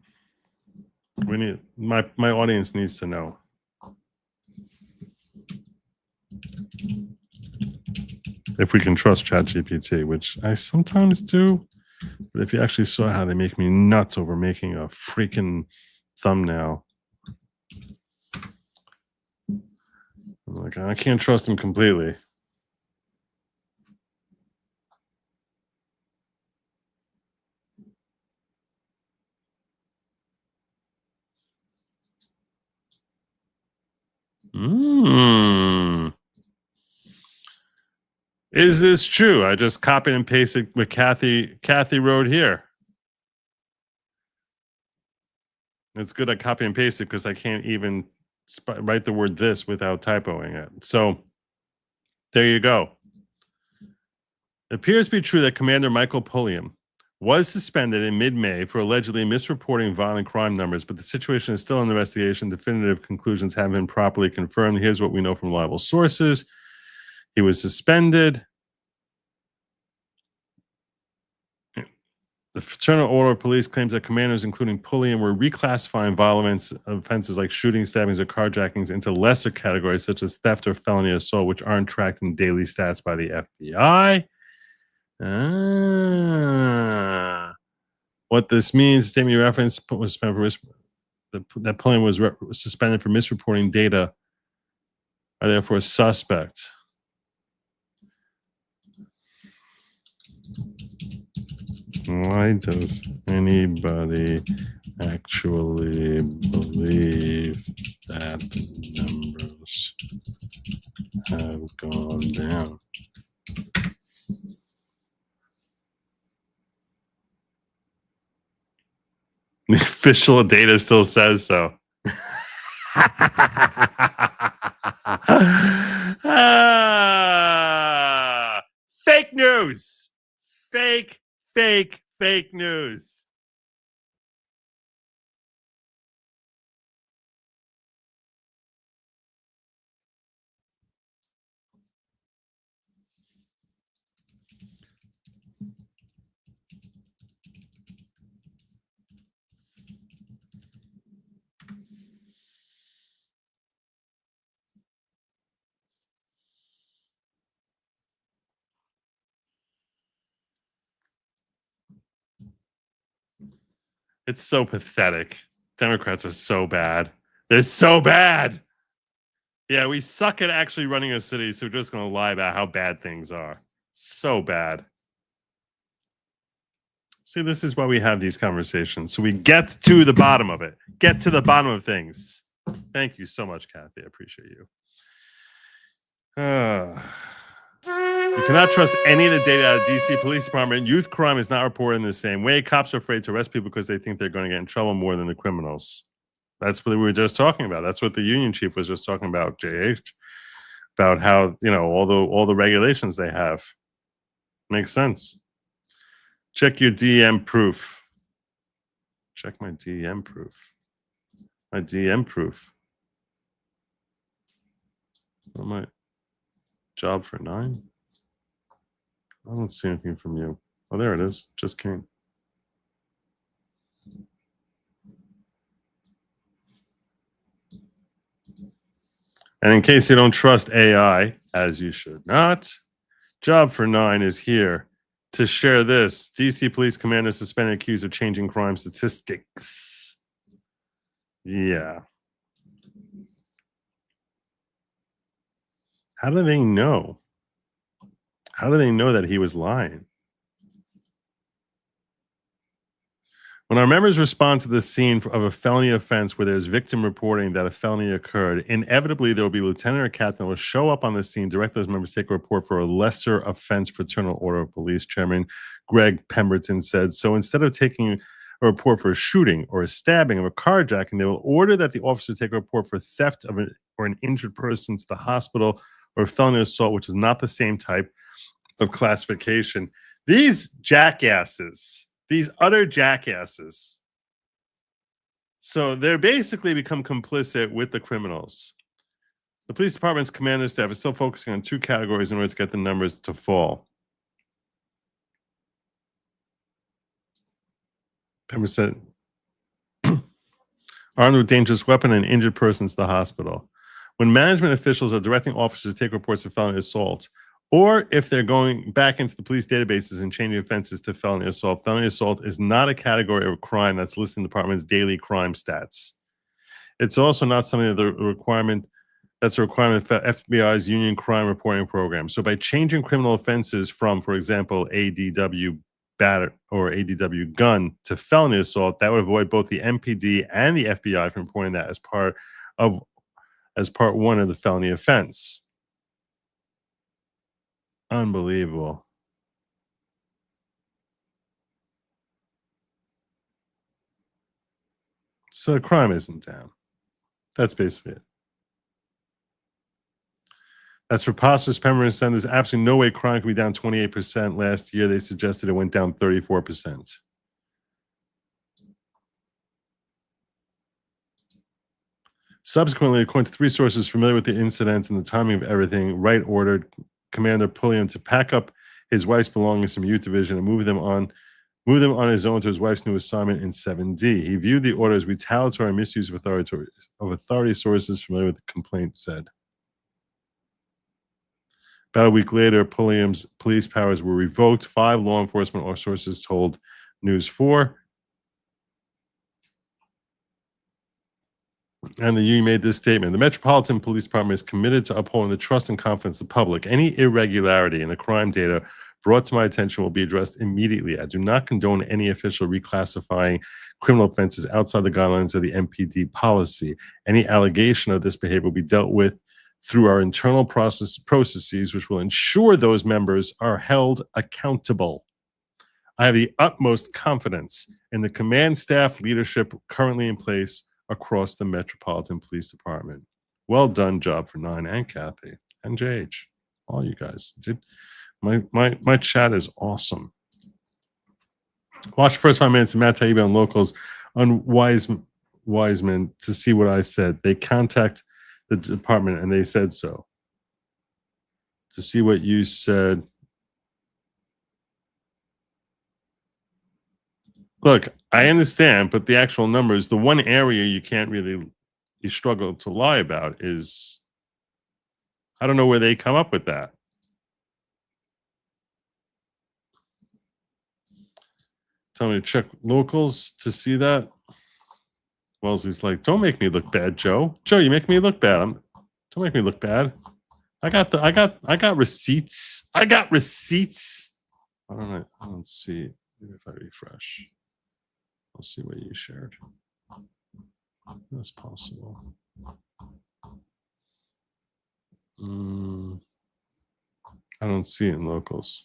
We need my audience needs to know. If we can trust ChatGPT, which I sometimes do. But if you actually saw how they make me nuts over making a freaking thumbnail, I'm like, I can't trust them completely. Is this true? I just copied and pasted what Kathy wrote here. It's good I copy and paste it because I can't even write the word this without typoing it. So there you go. It appears to be true that Commander Michael Pulliam was suspended in mid-May for allegedly misreporting violent crime numbers, but the situation is still in investigation. Definitive conclusions haven't been properly confirmed. Here's what we know from reliable sources. He was suspended. The Fraternal Order of Police claims that commanders, including Pulliam, were reclassifying violent offenses like shooting, stabbings, or carjackings into lesser categories such as theft or felony assault, which aren't tracked in daily stats by the FBI. What this means, statement you reference was that Pulliam was suspended for misreporting data, are therefore suspect. Why does anybody actually believe that numbers have gone down? The official data still says so. Fake news. Fake news. It's so pathetic. Democrats are so bad. They're so bad. Yeah, we suck at actually running a city, so we're just going to lie about how bad things are. So bad. See, this is why we have these conversations. So we get to the bottom of it. Get to the bottom of things. Thank you so much, Kathy. I appreciate you. You cannot trust any of the data out of DC Police Department. Youth crime is not reported in the same way. Cops are afraid to arrest people because they think they're going to get in trouble more than the criminals. That's what we were just talking about. That's what the union chief was just talking about, JH, about how, you know, all the regulations they have. Makes sense. Check your DM proof. Check my DM proof. My DM proof. Oh, my job for 9? I don't see anything from you. Oh, there it is. Just came. And in case you don't trust AI, as you should not, job for 9 is here to share this. DC police commander suspended accused of changing crime statistics. Yeah. How do they know? How do they know that he was lying? When our members respond to the scene of a felony offense where there's victim reporting that a felony occurred, inevitably there will be a lieutenant or captain who will show up on the scene, direct those members to take a report for a lesser offense. Fraternal Order of Police Chairman Greg Pemberton said. So instead of taking a report for a shooting or a stabbing or a carjacking, they will order that the officer take a report for theft of or an injured person to the hospital, or felony assault, which is not the same type of classification. These jackasses, these utter jackasses. So they're basically become complicit with the criminals. The police department's commander staff is still focusing on 2 categories in order to get the numbers to fall. Pember said, armed with dangerous weapon and injured persons to the hospital. When management officials are directing officers to take reports of felony assault, or if they're going back into the police databases and changing offenses to felony assault is not a category of crime that's listed in the department's daily crime stats. It's also not something that's a requirement for FBI's Union Crime Reporting Program. So by changing criminal offenses from, for example, ADW batter or ADW gun to felony assault, that would avoid both the MPD and the FBI from reporting that as part one of the felony offense. Unbelievable. So crime isn't down. That's basically it. That's preposterous. Pemberton said there's absolutely no way crime could be down 28% last year. They suggested it went down 34%. Subsequently, according to 3 sources familiar with the incident and the timing of everything, Wright ordered Commander Pulliam to pack up his wife's belongings from Youth Division and move them on his own to his wife's new assignment in 7D. He viewed the order as retaliatory misuse of authority, sources familiar with the complaint said. About a week later, Pulliam's police powers were revoked. 5 law enforcement sources told News 4. And the union made this statement. The Metropolitan Police Department is committed to upholding the trust and confidence of the public. Any irregularity in the crime data brought to my attention will be addressed immediately. I do not condone any official reclassifying criminal offenses outside the guidelines of the MPD policy. Any allegation of this behavior will be dealt with through our internal processes, which will ensure those members are held accountable. I have the utmost confidence in the command staff leadership currently in place across the Metropolitan Police Department. Well done job for 9 and Kathy and JH. All you guys did. My chat is awesome. Watch the first 5 minutes of Matt Taibbi on Locals on Wiseman to see what I said. They contact the department and they said so. To see what you said. Look, I understand, but the actual numbers, the one area you struggle to lie about is, I don't know where they come up with that. Tell me to check Locals to see that. Wellesley's like, don't make me look bad, Joe. Joe, you make me look bad. Don't make me look bad. I got receipts. I got receipts. I don't see. Maybe if I refresh. I'll see what you shared. That's possible. I don't see it in Locals.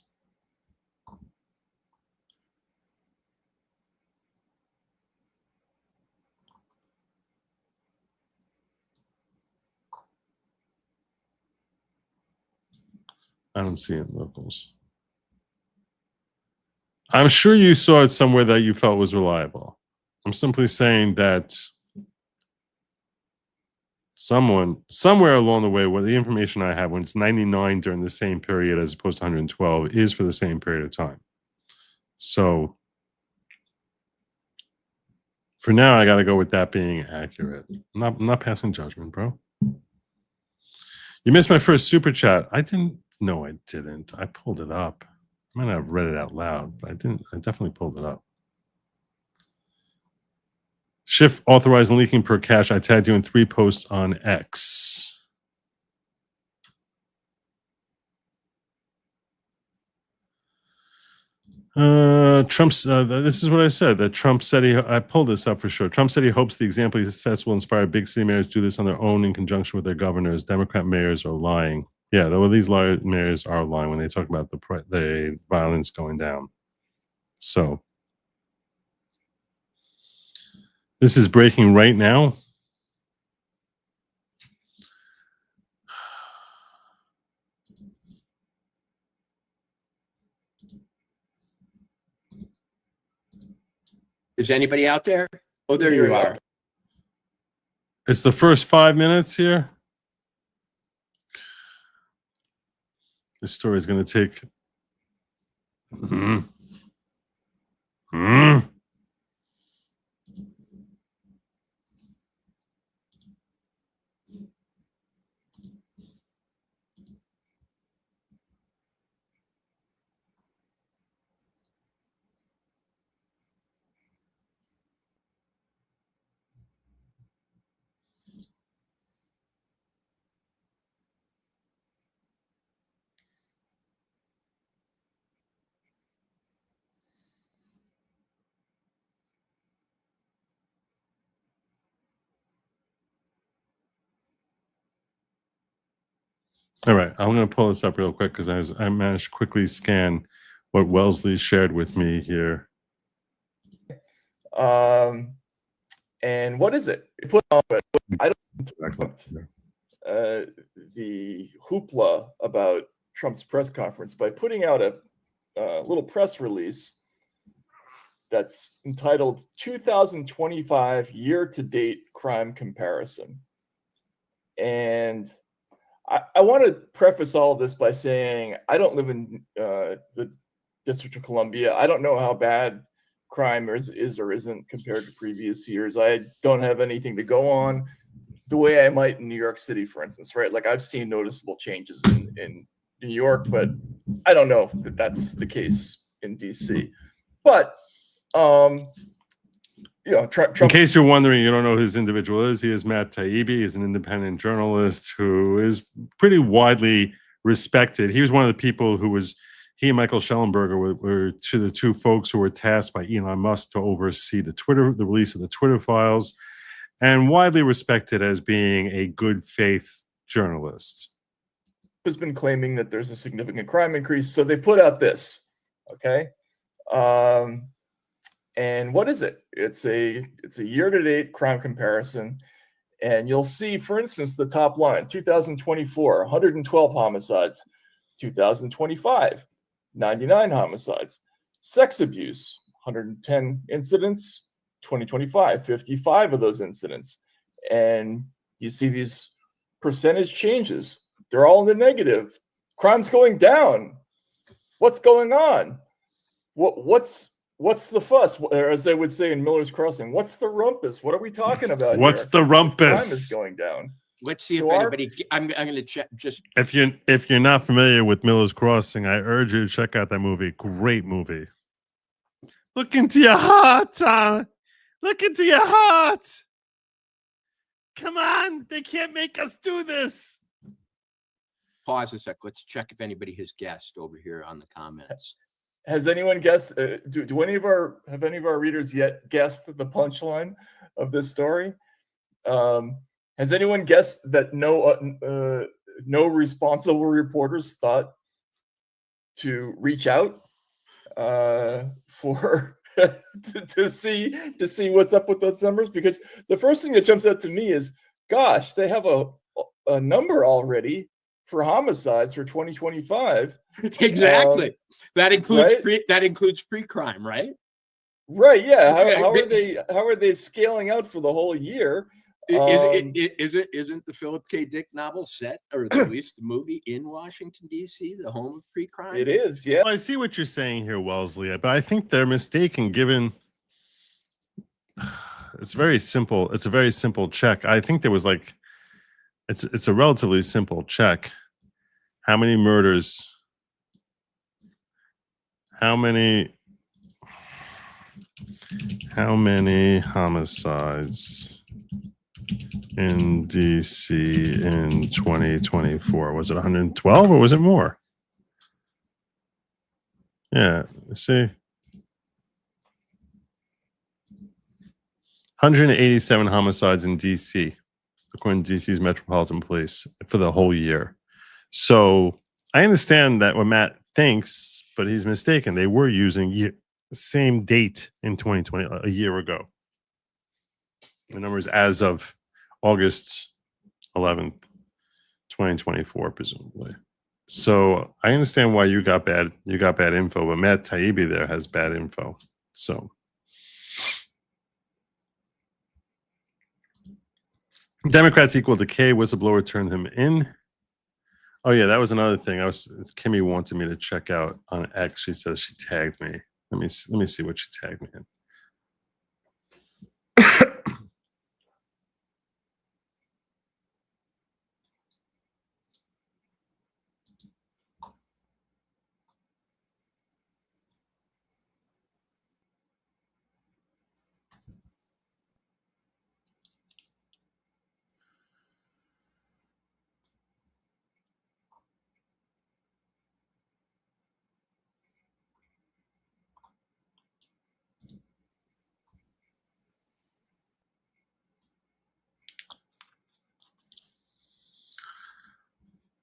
I don't see it in Locals. I'm sure you saw it somewhere that you felt was reliable. I'm simply saying that somewhere along the way, where the information I have, when it's 99 during the same period as opposed to 112, is for the same period of time. So for now, I got to go with that being accurate. I'm not passing judgment, bro. You missed my first super chat. I didn't. No, I didn't. I pulled it up. I might not have read it out loud, but I didn't. I definitely pulled it up. Schiff authorizing leaking per cache. I tagged you in 3 posts on X. Trump's. This is what I said. That Trump said I pulled this up for sure. Trump said he hopes the example he sets will inspire big city mayors to do this on their own in conjunction with their governors. Democrat mayors are lying. Yeah, well, these mayors are lying when they talk about the violence going down. So this is breaking right now. Is anybody out there? Oh, there you are. It's the first 5 minutes here. This story is going to take. All right, I'm going to pull this up real quick because I managed to quickly scan what Wellesley shared with me here. And what is it? I don't the hoopla about Trump's press conference by putting out a little press release that's entitled 2025 year-to-date crime comparison. And I want to preface all of this by saying I don't live in the District of Columbia. I don't know how bad crime is or isn't compared to previous years. I don't have anything to go on the way I might in New York City, for instance, right? Like I've seen noticeable changes in New York, but I don't know that that's the case in DC. But Trump, in case you're wondering, you don't know who this individual is. He is Matt Taibbi. He's an independent journalist who is pretty widely respected. He was one of the people who was, he and Michael Schellenberger were the two folks who were tasked by Elon Musk to oversee the release of the Twitter files, and widely respected as being a good faith journalist. Has been claiming that there's a significant crime increase, so they put out this, okay? And what is it? It's a year-to-date crime comparison, and you'll see, for instance, the top line: 2024, 112 homicides; 2025, 99 homicides; sex abuse, 110 incidents; 2025, 55 of those incidents. And you see these percentage changes. They're all in the negative. Crime's going down. What's going on? What's the fuss? Or as they would say in Miller's Crossing, what's the rumpus? What are we talking about? What's here? the rumpus? Crime is going down. Let's see So if anybody. I'm going to check. Just if you're not familiar with Miller's Crossing, I urge you to check out that movie. Great movie. Look into your heart, Tom. Look into your heart. Come on, they can't make us do this. pause a sec. Let's check if anybody has guessed over here on the comments. Has anyone guessed? Do any of our readers yet guessed the punchline of this story? Has anyone guessed that no responsible reporters thought to reach out for to see what's up with those numbers? Because the first thing that jumps out to me is, gosh, they have a number already for homicides for 2025. Exactly. That includes right? that includes pre-crime, right? Right. Yeah. How are they scaling out for the whole year? Isn't the Philip K. Dick novel set, or at least the movie, in Washington, D.C., the home of pre-crime? It is, yeah. Well, I see what you're saying here, Wellesley, but I think they're mistaken given it's very simple. It's a very simple check. I think there was like it's a relatively simple check. How many murders? How many homicides in DC in 2024? Was it 112 or was it more? Yeah, see. 187 homicides in DC, according to DC's Metropolitan Police, for the whole year. So I understand that what Matt thinks, but he's mistaken. They were using the same date in 2020, a year ago. The numbers as of August 11th, 2024, presumably. So I understand why you got bad info, but Matt Taibbi there has bad info. So Democrats equal decay. Whistleblower turned him in. Oh yeah, that was another thing. Kimmy wanted me to check out on X. She says she tagged me. Let me see what she tagged me in.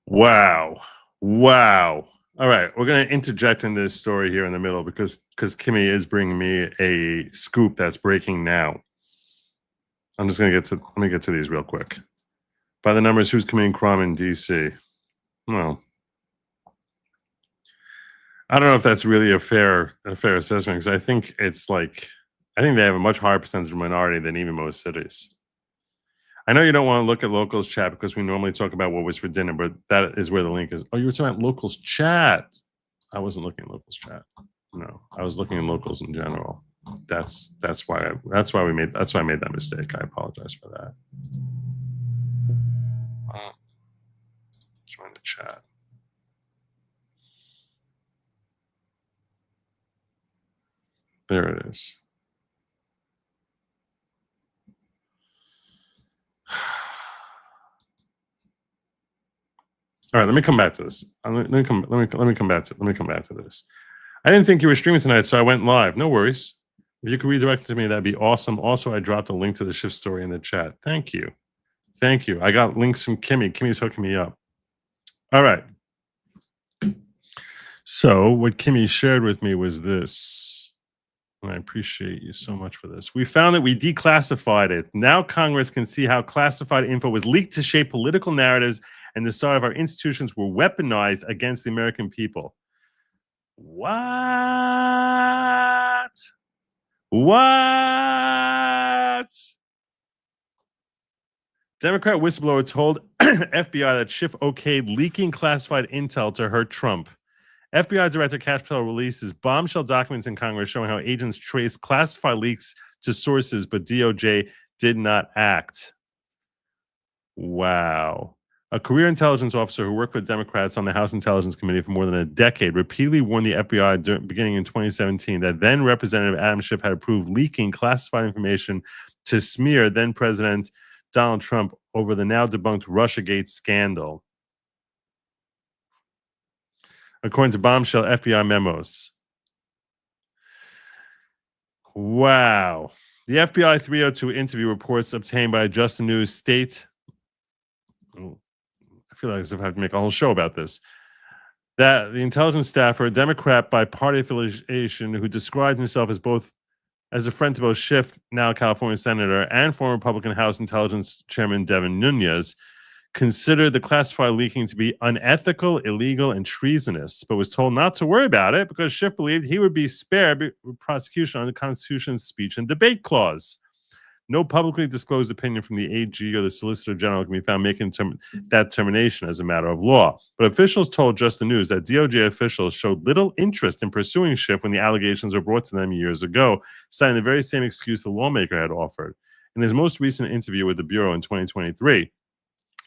Wow. Wow. All right, we're going to interject in this story here in the middle because Kimmy is bringing me a scoop that's breaking now. I'm just going to let me get to these real quick. By the numbers, who's committing crime in D.C.? Well, I don't know if that's really a fair assessment because I think they have a much higher percentage of minority than even most cities. I know you don't want to look at locals chat because we normally talk about what was for dinner, but that is where the link is. Oh, you were talking about locals chat. I wasn't looking at locals chat. No, I was looking at locals in general. That's why I made that mistake. I apologize for that. Join the chat. There it is. All right, let me come back to this. Let me come back to this. I didn't think you were streaming tonight, so I went live. No worries. If you could redirect it to me, that'd be awesome. Also, I dropped a link to the Schiff story in the chat. Thank you. Thank you. I got links from Kimmy. Kimmy's hooking me up. All right. So what Kimmy shared with me was this. And I appreciate you so much for this. We found that we declassified it. Now Congress can see how classified info was leaked to shape political narratives and decide if our institutions were weaponized against the American people. What? Democrat whistleblower told FBI that Schiff okayed leaking classified intel to hurt Trump. FBI Director Kash Patel releases bombshell documents in Congress showing how agents traced classified leaks to sources, but DOJ did not act. Wow. A career intelligence officer who worked with Democrats on the House Intelligence Committee for more than a decade repeatedly warned the FBI beginning in 2017 that then Representative Adam Schiff had approved leaking classified information to smear then President Donald Trump over the now debunked Russiagate scandal. According to bombshell FBI memos. Wow. The FBI 302 interview reports obtained by Justin News state, I feel like as if I have to make a whole show about this, that the intelligence staffer, a Democrat by party affiliation, who described himself as a friend to both Schiff, now California Senator, and former Republican House Intelligence Chairman Devin Nunes, considered the classified leaking to be unethical, illegal, and treasonous, but was told not to worry about it because Schiff believed he would be spared prosecution on the Constitution's speech and debate clause. No publicly disclosed opinion from the AG or the Solicitor General can be found making that determination as a matter of law. But officials told Just the News that DOJ officials showed little interest in pursuing Schiff when the allegations were brought to them years ago, citing the very same excuse the lawmaker had offered. In his most recent interview with the Bureau in 2023,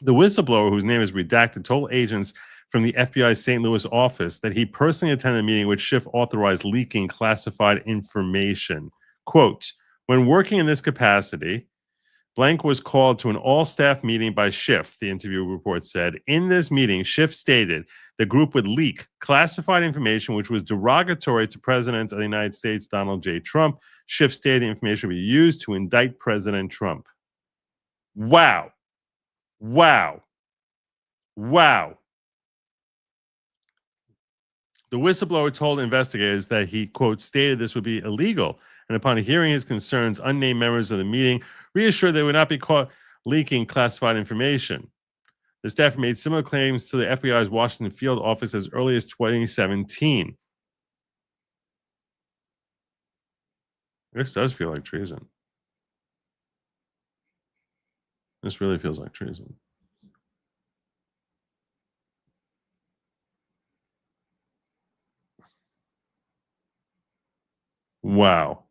the whistleblower, whose name is redacted, told agents from the FBI's St. Louis office that he personally attended a meeting which Schiff authorized leaking classified information. Quote, when working in this capacity, blank was called to an all-staff meeting by Schiff, the interview report said. In this meeting, Schiff stated the group would leak classified information which was derogatory to President of the United States, Donald J. Trump. Schiff stated the information would be used to indict President Trump. Wow. Wow. Wow. The whistleblower told investigators that he, quote, stated this would be illegal. And upon hearing his concerns, unnamed members of the meeting reassured they would not be caught leaking classified information. The staffer made similar claims to the FBI's Washington field office as early as 2017. This does feel like treason. This really feels like treason. Wow.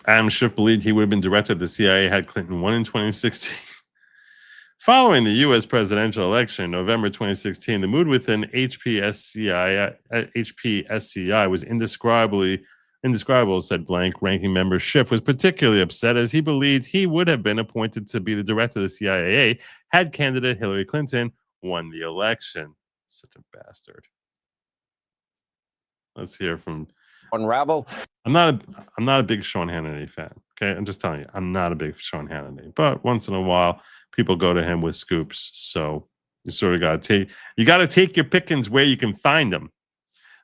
Adam Schiff believed he would have been director of the CIA had Clinton won in 2016. Following the U.S. presidential election in November 2016, the mood within HPSCI was indescribable, said blank. Ranking member Schiff was particularly upset as he believed he would have been appointed to be the director of the CIA had candidate Hillary Clinton won the election. Such a bastard. Let's hear from unravel. I'm not a big Sean Hannity fan. Okay, I'm just telling you, I'm not a big Sean Hannity. But once in a while, people go to him with scoops. So you sort of got to take your pickings where you can find them.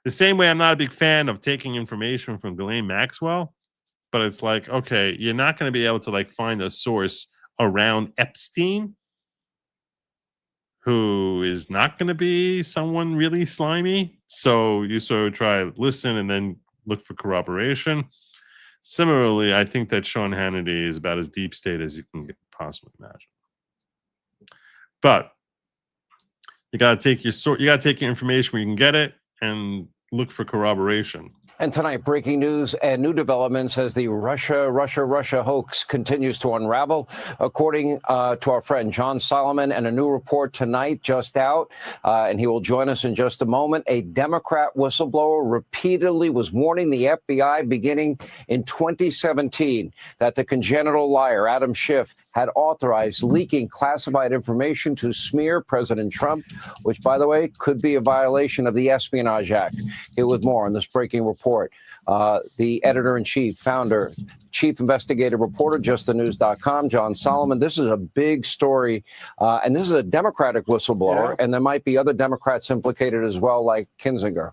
The same way I'm not a big fan of taking information from Ghislaine Maxwell, but it's like, okay, you're not going to be able to like find a source around Epstein who is not going to be someone really slimy. So you sort of try to listen and then look for corroboration. Similarly, I think that Sean Hannity is about as deep state as you can possibly imagine. But you got to take your information where you can get it and look for corroboration. And tonight, breaking news and new developments as the Russia hoax continues to unravel. According to our friend John Solomon, and a new report tonight just out, and he will join us in just a moment, a Democrat whistleblower repeatedly was warning the FBI beginning in 2017 that the congenital liar, Adam Schiff, had authorized leaking classified information to smear President Trump, which, by the way, could be a violation of the Espionage Act. Here with more on this breaking report, the editor-in-chief, founder, chief investigative reporter, justthenews.com, John Solomon. This is a big story, and this is a Democratic whistleblower, and there might be other Democrats implicated as well, like Kinzinger.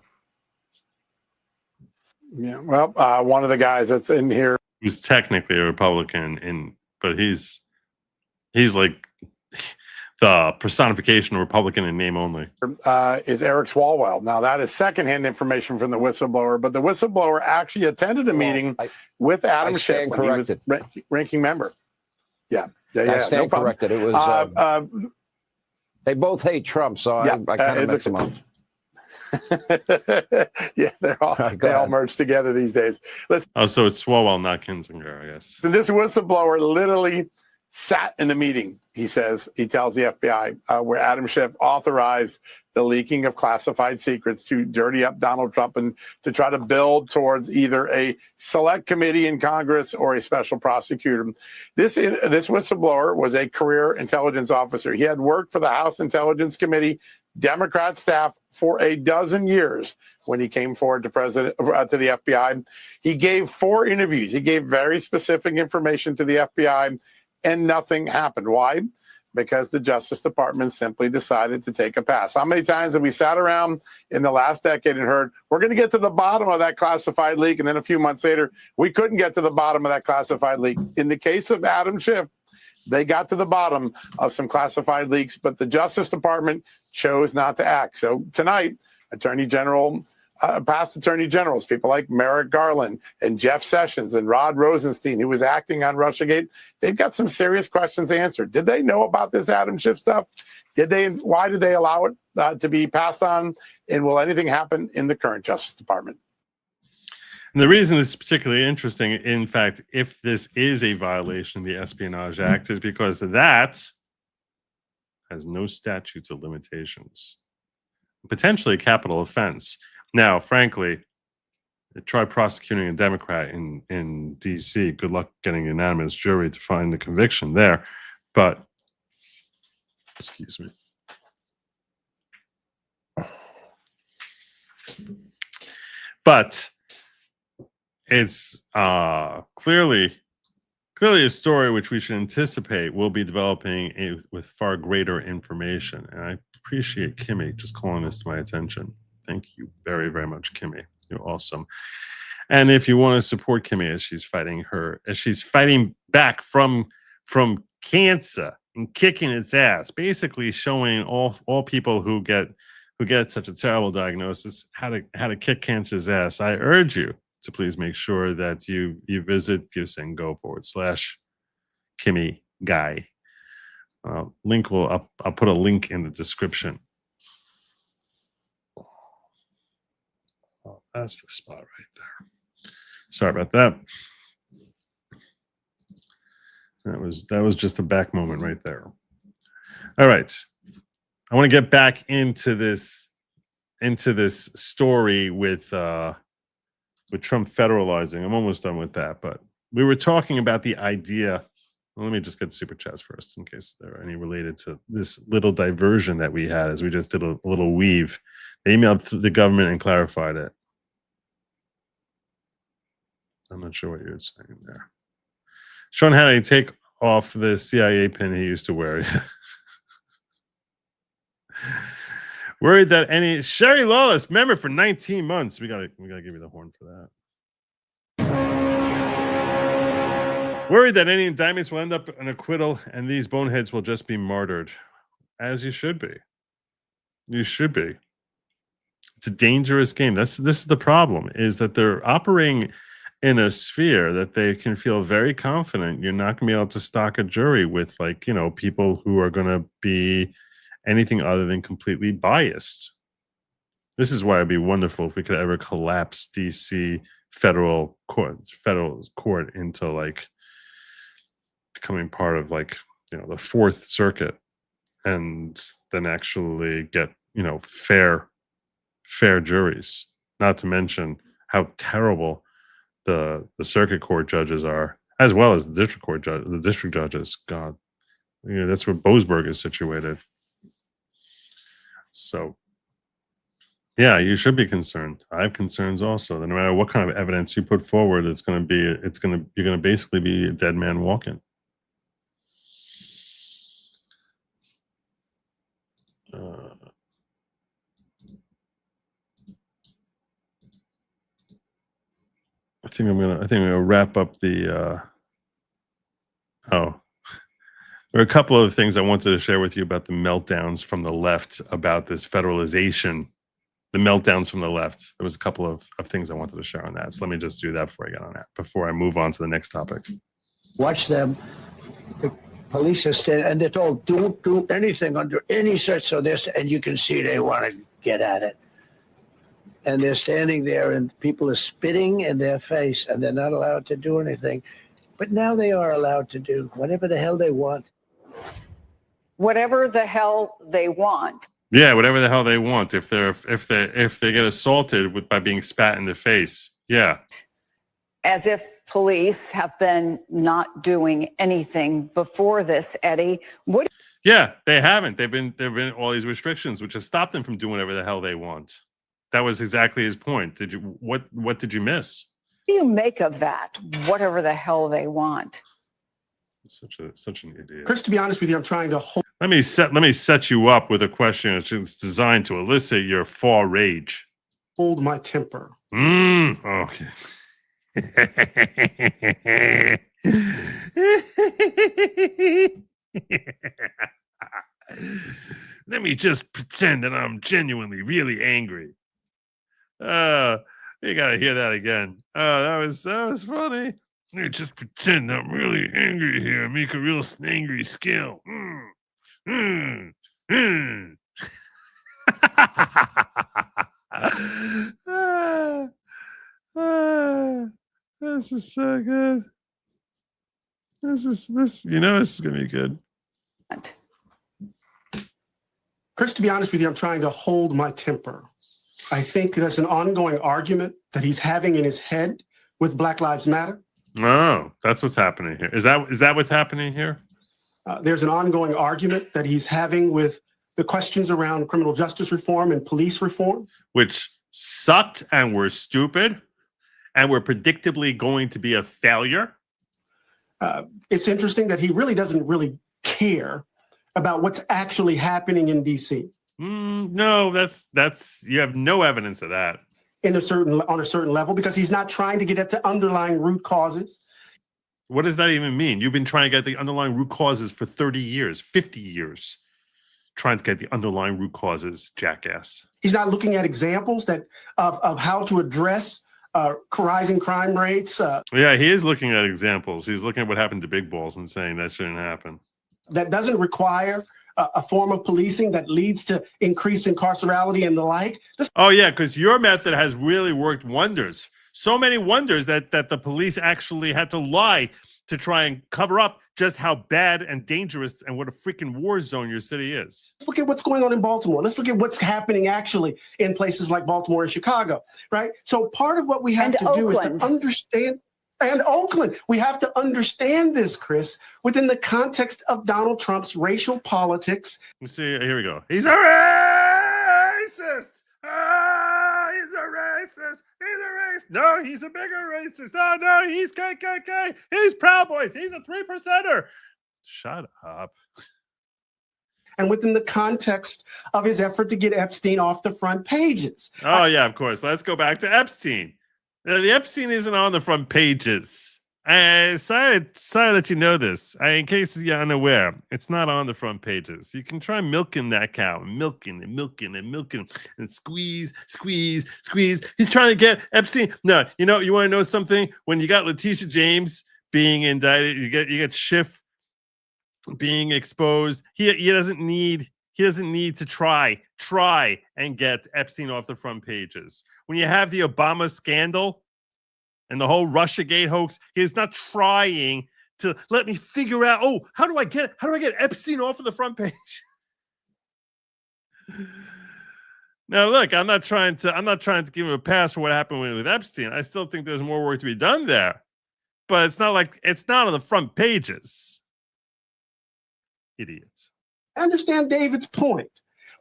Yeah, well, one of the guys that's in here, who's technically a Republican, but he's like the personification of Republican in name only. Is Eric Swalwell. Now, that is secondhand information from the whistleblower, but the whistleblower actually attended a meeting with Adam Schiff when he was ranking member. Yeah. I stand corrected. It was they both hate Trump, so I kind of mix them up. Yeah, they all merge together these days. So it's Swalwell, not Kinzinger, I guess. So this whistleblower literally sat in the meeting, he tells the FBI, where Adam Schiff authorized the leaking of classified secrets to dirty up Donald Trump and to try to build towards either a select committee in Congress or a special prosecutor. This whistleblower was a career intelligence officer. He had worked for the House Intelligence Committee, Democrat staff for a dozen years when he came forward to the FBI. He gave 4 interviews. He gave very specific information to the FBI, and nothing happened. Why? Because the Justice Department simply decided to take a pass. How many times have we sat around in the last decade and heard, we're going to get to the bottom of that classified leak, and then a few months later, we couldn't get to the bottom of that classified leak. In the case of Adam Schiff, they got to the bottom of some classified leaks, but the Justice Department chose not to act. So tonight, past attorney generals, people like Merrick Garland and Jeff Sessions and Rod Rosenstein, who was acting on Russiagate, they've got some serious questions answered. Did they know about this Adam Schiff stuff? Why did they allow it to be passed on? And will anything happen in the current Justice Department? And the reason this is particularly interesting, in fact, if this is a violation of the Espionage Act, is because that has no statutes of limitations, potentially a capital offense. Now, frankly, try prosecuting a Democrat in D.C. Good luck getting a unanimous jury to find the conviction there. But, excuse me. But it's clearly a story which we should anticipate will be developing with far greater information. And I appreciate Kimmy just calling this to my attention. Thank you very, very much, Kimmy. You're awesome. And if you want to support Kimmy as she's fighting back from cancer and kicking its ass, basically showing all people who get such a terrible diagnosis how to kick cancer's ass, I urge you to please make sure that you visit GiveSendGo /Kimmy Guy. I'll put a link in the description. Oh, that's the spot right there. Sorry about that. That was just a back moment right there. All right. I want to get back into this story with Trump federalizing. I'm almost done with that, but we were talking about the idea. Well, let me just get super chats first in case there are any related to this little diversion that we had as we just did a little weave. They emailed the government and clarified it. I'm not sure what you're saying there. Sean Hannity, take off the CIA pin he used to wear. Worried that any Sherry Lawless member for 19 months. We gotta give you the horn for that. Worried that any indictments will end up an acquittal and these boneheads will just be martyred. As you should be. You should be. It's a dangerous game. This is the problem, is that they're operating in a sphere that they can feel very confident you're not going to be able to stock a jury with, like, people who are going to be anything other than completely biased. This is why it'd be wonderful if we could ever collapse DC federal court into like becoming part of like, the Fourth Circuit, and then actually get, fair juries. Not to mention how terrible the circuit court judges are, as well as the district court the district judges. God, that's where Boasberg is situated. So, yeah, you should be concerned. I have concerns also. That no matter what kind of evidence you put forward, you're going to basically be a dead man walking. I think I'm gonna wrap up the. There are a couple of things I wanted to share with you about the meltdowns from the left about this federalization. The meltdowns from the left. There was a couple of things I wanted to share on that. So let me just do that before I get on that. Before I move on to the next topic. Watch them. The police are standing, and they're told, don't do anything under any such. So this, and you can see they want to get at it. And they're standing there, and people are spitting in their face, and they're not allowed to do anything. But now they are allowed to do whatever the hell they want. Whatever the hell they want. Yeah, whatever the hell they want. If they get assaulted by being spat in the face, yeah. As if police have been not doing anything before this, Eddie. Yeah, they haven't. There've been all these restrictions which have stopped them from doing whatever the hell they want. That was exactly his point. What did you miss? What do you make of that? Whatever the hell they want. Such an idiot. Chris, to be honest with you, I'm trying to hold. Let me set you up with a question that's designed to elicit your far rage. Hold my temper. Okay. Let me just pretend that I'm genuinely really angry. You gotta hear that again. That was funny. Let me just pretend I'm really angry here. Make a real angry scale. This is so good. This is gonna be good. Chris, to be honest with you, I'm trying to hold my temper. I think there's an ongoing argument that he's having in his head with Black Lives Matter. Oh, that's what's happening here. Is that what's happening here? There's an ongoing argument that he's having with the questions around criminal justice reform and police reform. Which sucked and were stupid and were predictably going to be a failure. It's interesting that he really doesn't really care about what's actually happening in D.C. No, that's you have no evidence of that. On a certain level, because he's not trying to get at the underlying root causes. What does that even mean? You've been trying to get the underlying root causes for 30 years, 50 years, trying to get the underlying root causes, jackass. He's not looking at examples of how to address rising crime rates. Yeah, he is looking at examples. He's looking at what happened to Big Balls and saying that shouldn't happen. that doesn't require a form of policing that leads to increased incarcerality and the like. Oh, yeah, because your method has really worked wonders. So many wonders that the police actually had to lie to try and cover up just how bad and dangerous and what a freaking war zone your city is. Let's look at what's going on in Baltimore. Let's look at what's happening actually in places like Baltimore and Chicago, right? So part of what we have to do is to understand, and Oakland, we have to understand this, Chris, within the context of Donald Trump's racial politics. You see, here we go. He's a racist. He's a racist. He's a racist. No, he's a bigger racist. No, he's KKK. He's Proud Boys. He's a 3%er. Shut up. And within the context of his effort to get Epstein off the front pages. Oh, yeah, of course. Let's go back to Epstein. The Epstein isn't on the front pages. Sorry that you know this. In case you're unaware, it's not on the front pages. You can try milking that cow, milking and squeeze. He's trying to get Epstein. No, you want to know something? When you got Letitia James being indicted, you get Schiff being exposed. He doesn't need to try and get Epstein off the front pages. When you have the Obama scandal and the whole Russiagate hoax, he's not trying to let me figure out, how do I get Epstein off of the front page? Now, look, I'm not trying to give him a pass for what happened with Epstein. I still think there's more work to be done there. But it's not on the front pages. Idiots. I understand David's point.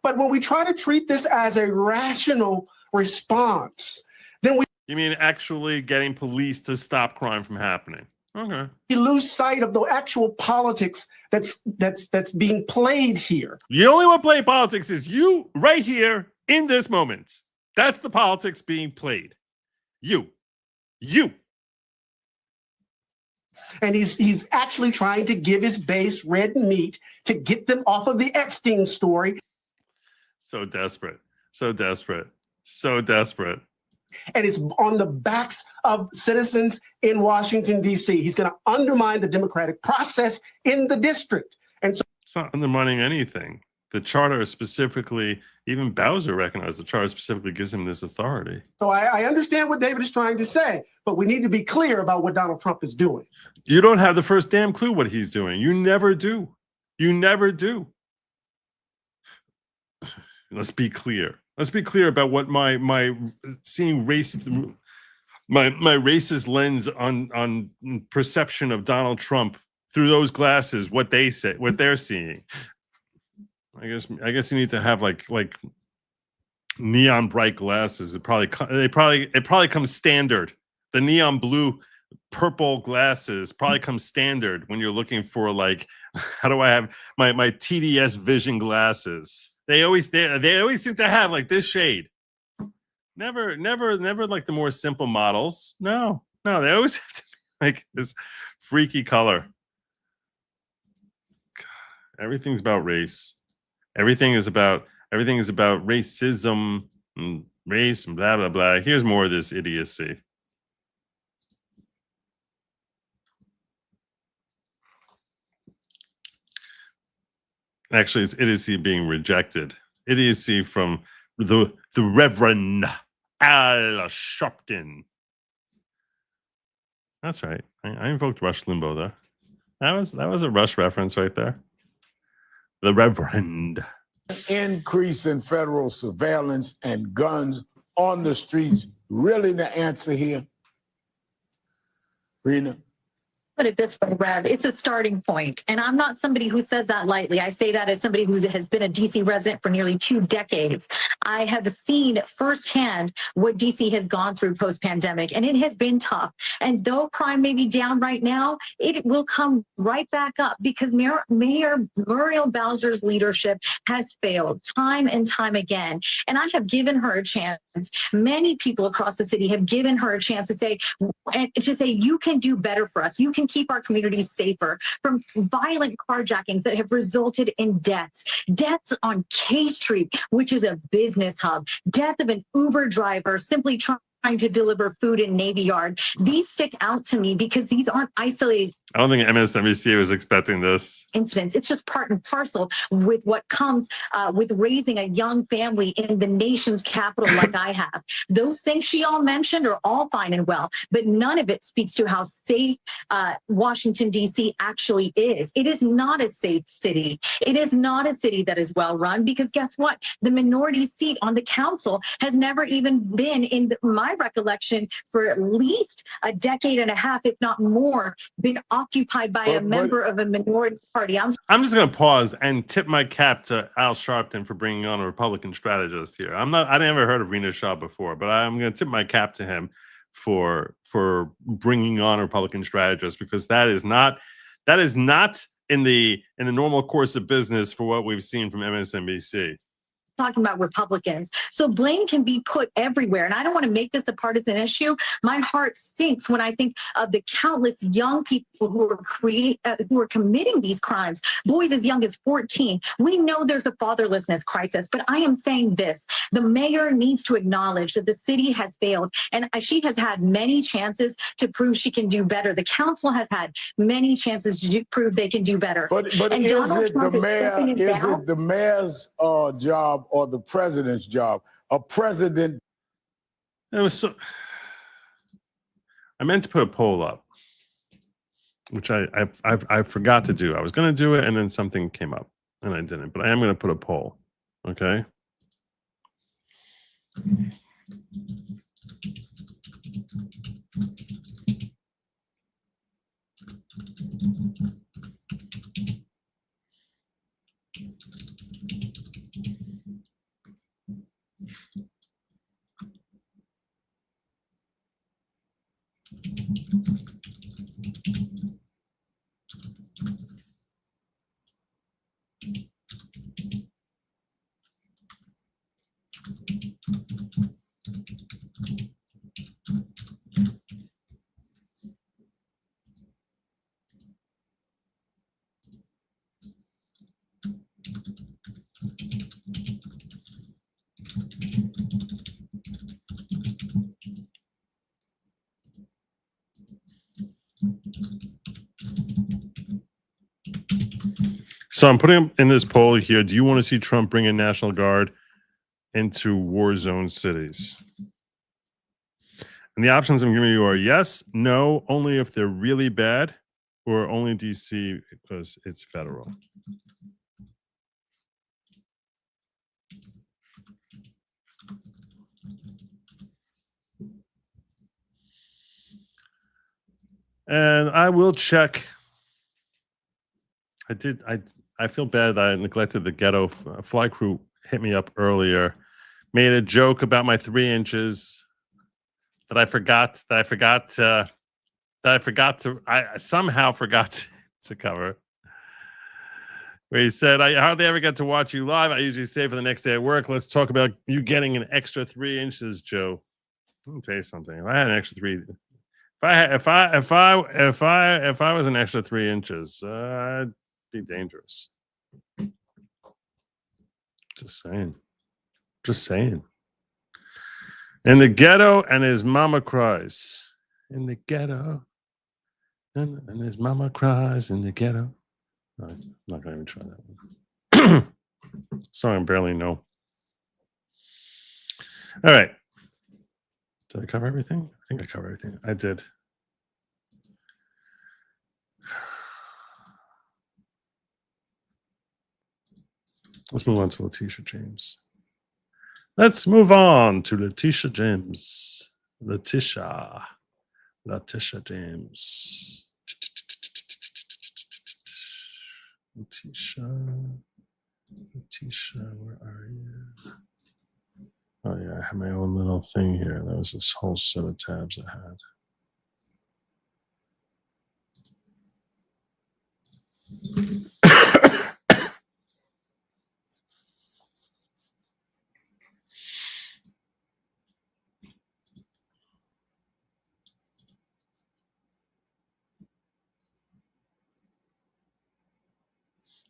But when we try to treat this as a rational response, then You mean actually getting police to stop crime from happening? Okay. we lose sight of the actual politics that's being played here. The only one playing politics is you right here in this moment. That's the politics being played. You. And he's actually trying to give his base red meat to get them off of the Epstein story. So desperate. And it's on the backs of citizens in Washington, D.C. He's going to undermine the democratic process in the district. And so it's not undermining anything. The charter specifically, even Bowser recognized the charter specifically gives him this authority. So I understand what David is trying to say, but we need to be clear about what Donald Trump is doing. You don't have the first damn clue what he's doing. You never do. Let's be clear. Let's be clear about what my seeing race, my racist lens on perception of Donald Trump through those glasses, what they're seeing. I guess you need to have like neon bright glasses. It probably comes standard. The neon blue, purple glasses probably come standard when you're looking for how do I have my TDS vision glasses? They always seem to have like this shade. Never like the more simple models. No, they always have to be like this freaky color. God, everything's about race. Everything is about racism and race and blah blah blah. Here's more of this idiocy. Actually, it's idiocy being rejected. Idiocy from the Reverend Al Sharpton. That's right. I invoked Rush Limbaugh there. That was a Rush reference right there. The Reverend. Increase in federal surveillance and guns on the streets really the answer here? Rena? Put it this way, Rev, it's a starting point. And I'm not somebody who says that lightly. I say that as somebody who has been a DC resident for nearly 2 decades. I have seen firsthand what DC has gone through post-pandemic, and it has been tough. And though crime may be down right now, it will come right back up because Mayor Muriel Bowser's leadership has failed time and time again. And I have given her a chance. Many people across the city have given her a chance to say, you can do better for us. You can keep our communities safer from violent carjackings that have resulted in deaths on K Street, which is a business hub, death of an Uber driver simply trying to deliver food in Navy Yard. These stick out to me because these aren't isolated I don't think MSNBC was expecting this. Incidents. It's just part and parcel with what comes with raising a young family in the nation's capital like I have. Those things she all mentioned are all fine and well, but none of it speaks to how safe Washington, D.C. actually is. It is not a safe city. It is not a city that is well run because guess what? The minority seat on the council has never even been, in my recollection, for at least a decade and a half, if not more, been occupied by a member of a minority party. I'm just going to pause and tip my cap to Al Sharpton for bringing on a Republican strategist here. I never heard of Rena Shaw before, but I'm going to tip my cap to him for bringing on a Republican strategist, because that is not in the normal course of business for what we've seen from MSNBC. Talking about Republicans. So blame can be put everywhere. And I don't want to make this a partisan issue. My heart sinks when I think of the countless young people who are committing these crimes, boys as young as 14. We know there's a fatherlessness crisis, but I am saying this. The mayor needs to acknowledge that the city has failed, and she has had many chances to prove she can do better. The council has had many chances to prove they can do better. But is it the mayor's job or the president's job? A president. It was so. I meant to put a poll up, which I forgot to do. I was going to do it, and then something came up, and I didn't. But I am going to put a poll. Okay. So I'm putting in this poll here. Do you want to see Trump bring in National Guard into war zone cities? And the options I'm giving you are yes, no, only if they're really bad, or only DC because it's federal. And I will check. I feel bad that I neglected the ghetto. Fly Crew hit me up earlier, made a joke about my 3 inches that I somehow forgot to cover. Where he said, I hardly ever get to watch you live. I usually stay for the next day at work. Let's talk about you getting an extra 3 inches, Joe. Let me tell you something. If I had an extra 3, if I was an extra 3 inches, I'd be dangerous. Just saying. In the ghetto, and his mama cries. In the ghetto, and his mama cries in the ghetto. No, I'm not going to even try that one. Song I barely know. All right. Did I cover everything? I think I covered everything. I did. Let's move on to Letitia James. Let's move on to Letitia James. Letitia James. Letitia, where are you? Oh yeah, I have my own little thing here. That was this whole set of tabs I had.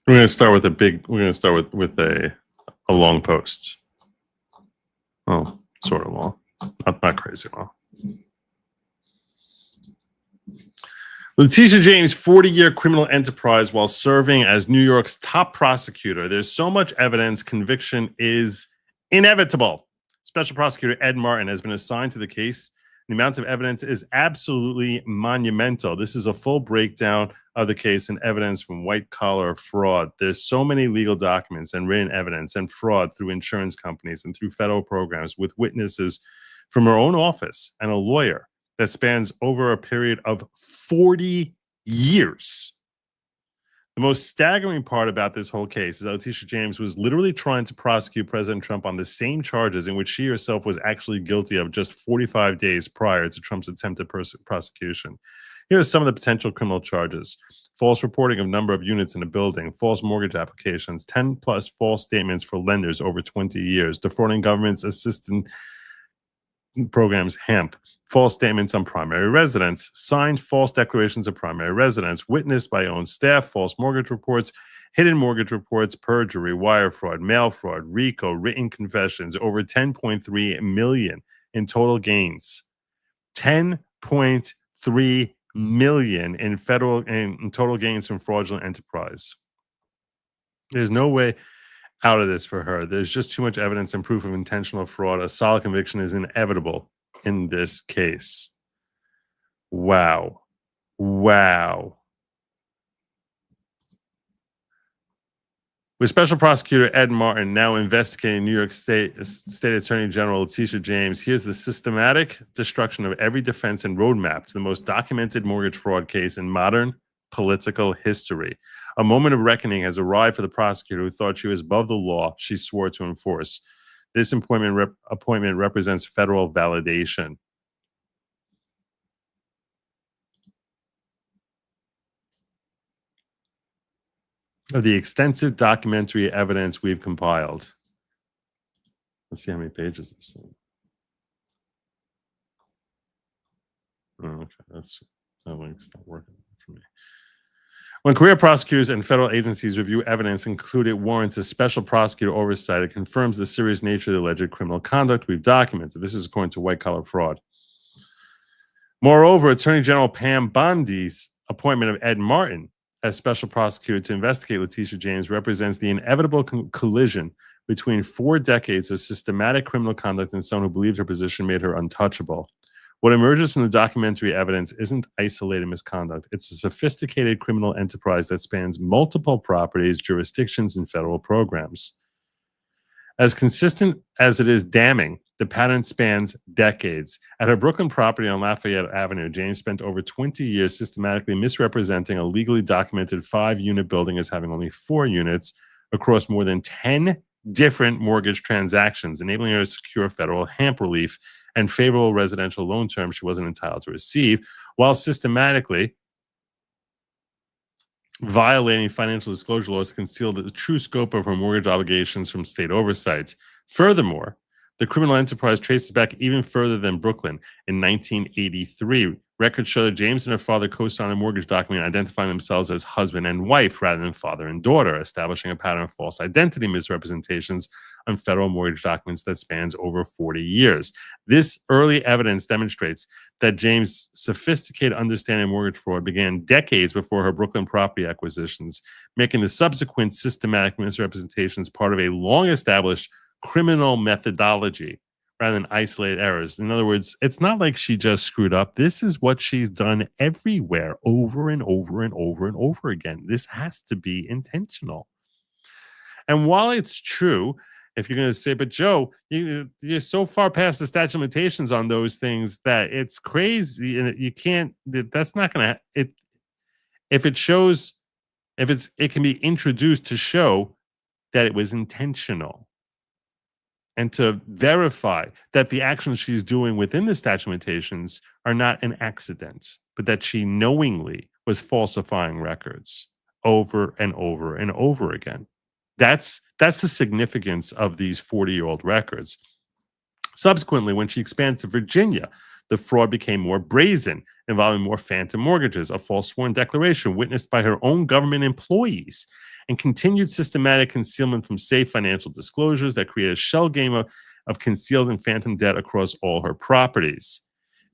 We're going to start with a long post. Oh, sort of long. Not crazy long. Letitia James, 40-year criminal enterprise while serving as New York's top prosecutor. There's so much evidence, conviction is inevitable. Special prosecutor Ed Martin has been assigned to the case. The amount of evidence is absolutely monumental. This is a full breakdown of the case and evidence from white-collar fraud. There's so many legal documents and written evidence and fraud through insurance companies and through federal programs with witnesses from her own office and a lawyer that spans over a period of 40 years. The most staggering part about this whole case is that Letitia James was literally trying to prosecute President Trump on the same charges in which she herself was actually guilty of just 45 days prior to Trump's attempted prosecution. Here are some of the potential criminal charges: false reporting of number of units in a building, false mortgage applications, 10 plus false statements for lenders over 20 years, defrauding government's assistance programs, HEMP, false statements on primary residence, signed false declarations of primary residence, witnessed by own staff, false mortgage reports, hidden mortgage reports, perjury, wire fraud, mail fraud, RICO, written confessions, over 10.3 million in total gains. 10.3 million in total gains from fraudulent enterprise. There's no way out of this for her. There's just too much evidence and proof of intentional fraud. A solid conviction is inevitable in this case. Wow. Wow. With Special Prosecutor Ed Martin now investigating New York State Attorney General Letitia James, here's the systematic destruction of every defense and roadmap to the most documented mortgage fraud case in modern political history. A moment of reckoning has arrived for the prosecutor who thought she was above the law she swore to enforce. This appointment represents federal validation. Of the extensive documentary evidence we've compiled. Let's see how many pages this thing. Oh, okay, that link's not working for me. When career prosecutors and federal agencies review evidence, include it warrants a special prosecutor oversight. It confirms the serious nature of the alleged criminal conduct we've documented. This is according to white-collar fraud. Moreover, Attorney General Pam Bondi's appointment of Ed Martin as special prosecutor to investigate Letitia James represents the inevitable collision between 4 decades of systematic criminal conduct and someone who believed her position made her untouchable. What emerges from the documentary evidence isn't isolated misconduct. It's a sophisticated criminal enterprise that spans multiple properties, jurisdictions, and federal programs. As consistent as it is damning, the pattern spans decades. At her Brooklyn property on Lafayette Avenue, James spent over 20 years systematically misrepresenting a legally documented 5-unit building as having only 4 units across more than 10 different mortgage transactions, enabling her to secure federal HAMP relief and favorable residential loan terms she wasn't entitled to receive, while systematically violating financial disclosure laws to conceal the true scope of her mortgage obligations from state oversight. Furthermore, the criminal enterprise traces back even further than Brooklyn. In 1983, records show that James and her father co-signed a mortgage document identifying themselves as husband and wife rather than father and daughter, establishing a pattern of false identity misrepresentations on federal mortgage documents that spans over 40 years. This early evidence demonstrates that James' sophisticated understanding of mortgage fraud began decades before her Brooklyn property acquisitions, making the subsequent systematic misrepresentations part of a long-established criminal methodology rather than isolated errors. In other words, it's not like she just screwed up. This is what she's done everywhere, over and over and over and over again. This has to be intentional. And while it's true, if you're going to say, but Joe, you're so far past the statute of limitations on those things that it's crazy, and you can't. That's not going to. It can be introduced to show that it was intentional, and to verify that the actions she's doing within the statute of limitations are not an accident, but that she knowingly was falsifying records over and over and over again. That's the significance of these 40-year-old records. Subsequently, when she expanded to Virginia, the fraud became more brazen, involving more phantom mortgages, a false sworn declaration witnessed by her own government employees, and continued systematic concealment from safe financial disclosures that created a shell game of concealed and phantom debt across all her properties.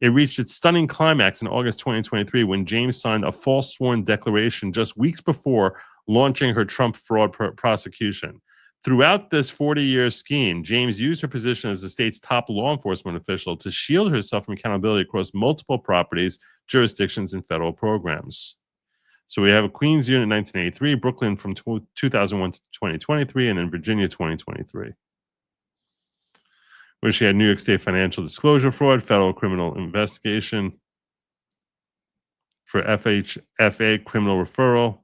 It reached its stunning climax in August 2023 when James signed a false sworn declaration just weeks before launching her Trump fraud prosecution. Throughout this 40-year scheme, James used her position as the state's top law enforcement official to shield herself from accountability across multiple properties, jurisdictions, and federal programs. So we have a Queens unit in 1983, Brooklyn from 2001 to 2023, and then Virginia 2023. Where she had New York State financial disclosure fraud, federal criminal investigation for FHFA criminal referral.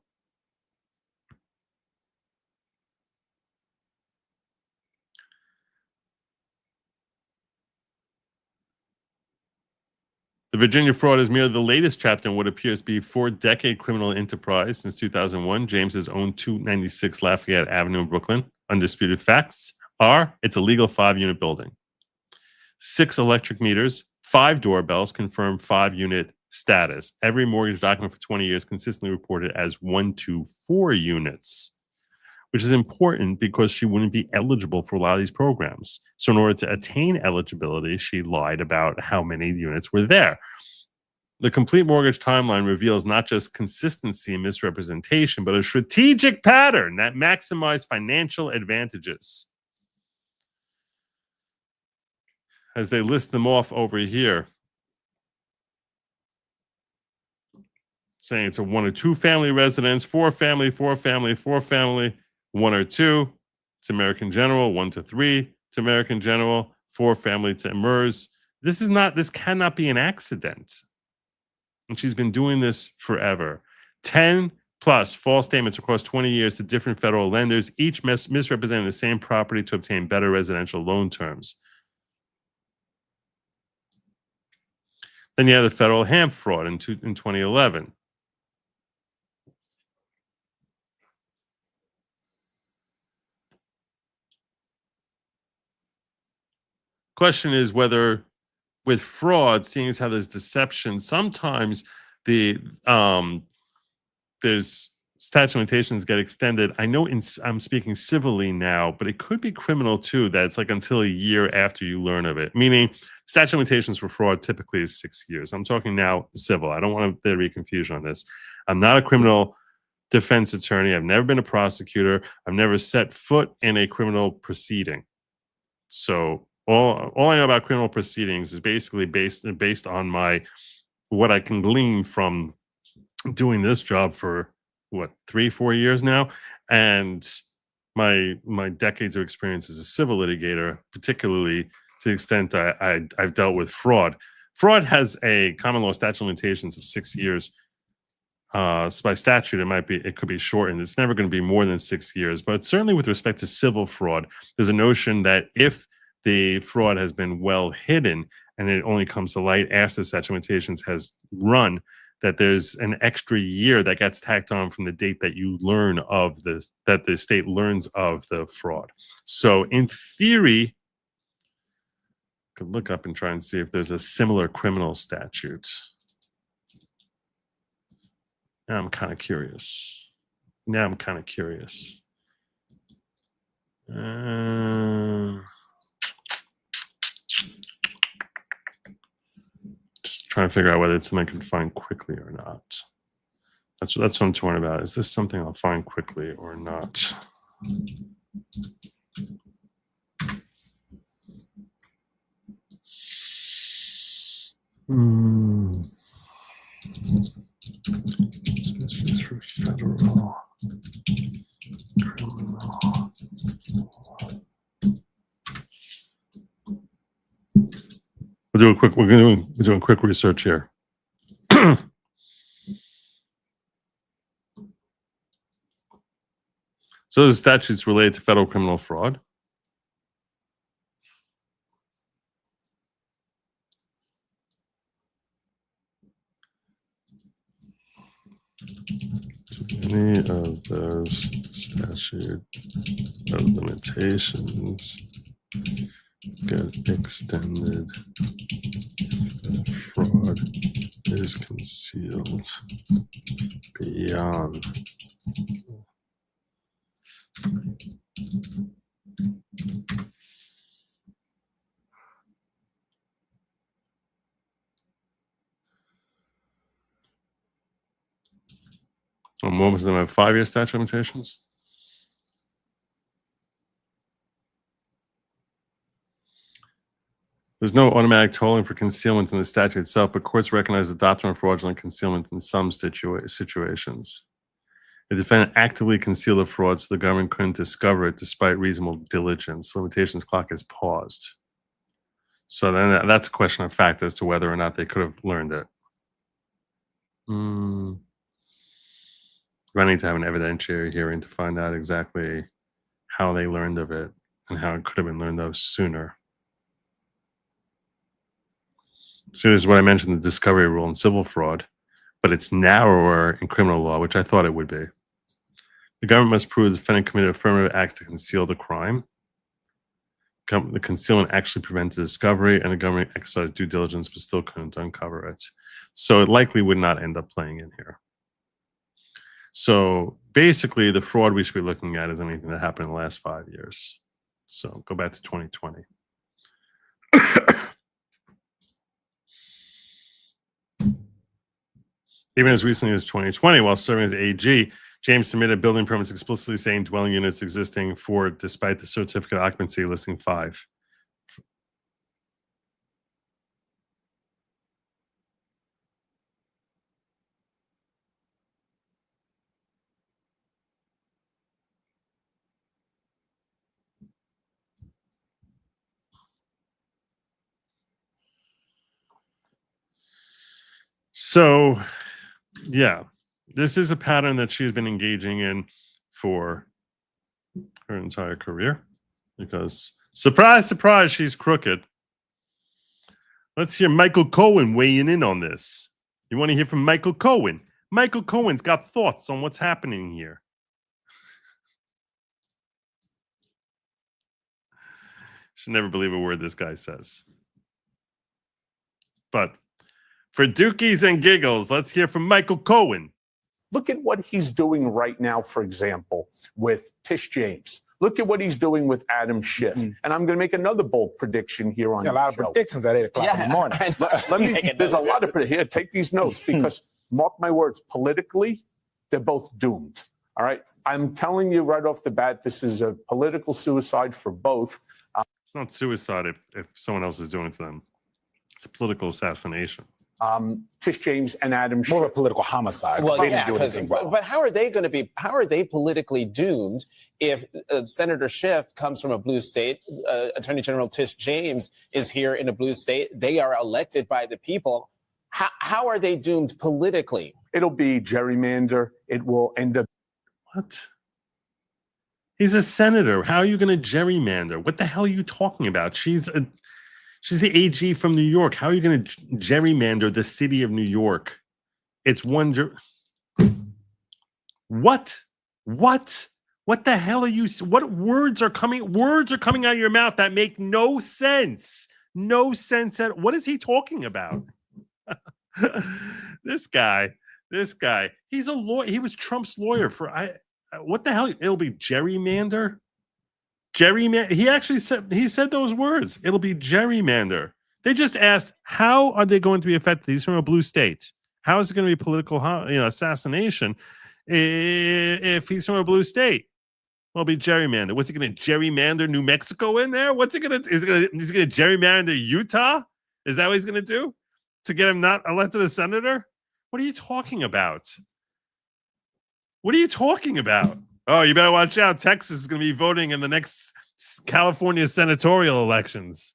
The Virginia fraud is merely the latest chapter in what appears to be a 4-decade criminal enterprise. Since 2001, James has owned 296 Lafayette Avenue in Brooklyn. Undisputed facts are it's a legal 5-unit building. 6 electric meters, 5 doorbells, confirmed 5-unit status. Every mortgage document for 20 years consistently reported as 1 to 4 units, which is important because she wouldn't be eligible for a lot of these programs. So in order to attain eligibility, she lied about how many units were there. The complete mortgage timeline reveals not just consistency and misrepresentation, but a strategic pattern that maximized financial advantages. As they list them off over here, saying it's a 1 or 2 family residence, 4 family, 4 family, 4 family, 1 or 2, it's American General, 1 to 3, it's American General, 4 family to MERS. This cannot be an accident. And she's been doing this forever. 10 plus false statements across 20 years to different federal lenders, each misrepresenting the same property to obtain better residential loan terms. Then you have the federal HAMP fraud in 2011. Question is whether with fraud, seeing as how there's deception, sometimes there's statute of limitations get extended. I know I'm speaking civilly now, but it could be criminal too. That it's like until a year after you learn of it. Meaning statute of limitations for fraud typically is 6 years. I'm talking now civil. I don't want there to be confusion on this. I'm not a criminal defense attorney. I've never been a prosecutor. I've never set foot in a criminal proceeding. So all I know about criminal proceedings is basically based on what I can glean from doing this job for 3-4 years now, and my decades of experience as a civil litigator, particularly to the extent I've dealt with fraud. Fraud has a common law statute of limitations of 6 years. By statute, it could be shortened. It's never going to be more than 6 years. But certainly with respect to civil fraud, there's a notion that if the fraud has been well hidden and it only comes to light after the statute of limitations has run, that there's an extra year that gets tacked on from the date that you learn of this, that the state learns of the fraud. So in theory, I could look up and try and see if there's a similar criminal statute. Now I'm kind of curious. Just trying to figure out whether it's something I can find quickly or not. That's what I'm torn about. Is this something I'll find quickly or not? This is for federal criminal. We're doing quick research here. So the statutes related to federal criminal fraud. Any of those statute of limitations get extended if the fraud is concealed beyond most of them have 5-year statute of limitations. There's no automatic tolling for concealment in the statute itself, but courts recognize the doctrine of fraudulent concealment in some situations. The defendant actively concealed the fraud, so the government couldn't discover it despite reasonable diligence. The limitations clock is paused. So then that's a question of fact as to whether or not they could have learned it. I need to have an evidentiary hearing to find out exactly how they learned of it and how it could have been learned of sooner. So this is what I mentioned, the discovery rule in civil fraud, but it's narrower in criminal law, which I thought it would be. The government must prove the defendant committed affirmative acts to conceal the crime. The concealment actually prevented discovery, and the government exercised due diligence but still couldn't uncover it. So it likely would not end up playing in here. So basically, the fraud we should be looking at is anything that happened in the last 5 years. So go back to 2020. Even as recently as 2020, while serving as AG, James submitted building permits explicitly saying dwelling units existing 4 despite the certificate of occupancy listing 5. So, yeah, this is a pattern that she's been engaging in for her entire career because, surprise, surprise, she's crooked. Let's hear Michael Cohen weighing in on this. You want to hear from Michael Cohen? Michael Cohen's got thoughts on what's happening here. Should never believe a word this guy says. But for dookies and giggles, let's hear from Michael Cohen. Look at what he's doing right now, for example, with Tish James. Look at what he's doing with Adam Schiff. And I'm going to make another bold prediction here on a lot of predictions at 8 o'clock in the morning. There's a lot of predictions. Here, take these notes because, mark my words, politically, they're both doomed. All right? I'm telling you right off the bat, this is a political suicide for both. It's not suicide if someone else is doing it to them. It's a political assassination. Tish James and Adam Schiff. More of a political homicide. Well, yeah, but how are they going to be? How are they politically doomed if Senator Schiff comes from a blue state? Attorney General Tish James is here in a blue state. They are elected by the people. How are they doomed politically? It'll be gerrymander. It will end up. What? He's a senator. How are you going to gerrymander? What the hell are you talking about? She's the AG from New York. How are you going to gerrymander the city of New York? It's one. What? What the hell are you? What words are coming? Words are coming out of your mouth that make no sense. No sense at. What is he talking about? This guy. He's a lawyer. He was Trump's lawyer for. What the hell? It'll be gerrymander. Gerrymander. He said those words. It'll be gerrymander. They just asked, how are they going to be affected? He's from a blue state. How is it going to be political, assassination if he's from a blue state? Well, it'll be gerrymander. What's he going to gerrymander New Mexico in there? What's he going to? Is he going to gerrymander Utah? Is that what he's going to do to get him not elected a senator? What are you talking about? What are you talking about? Oh, you better watch out. Texas is going to be voting in the next California senatorial elections.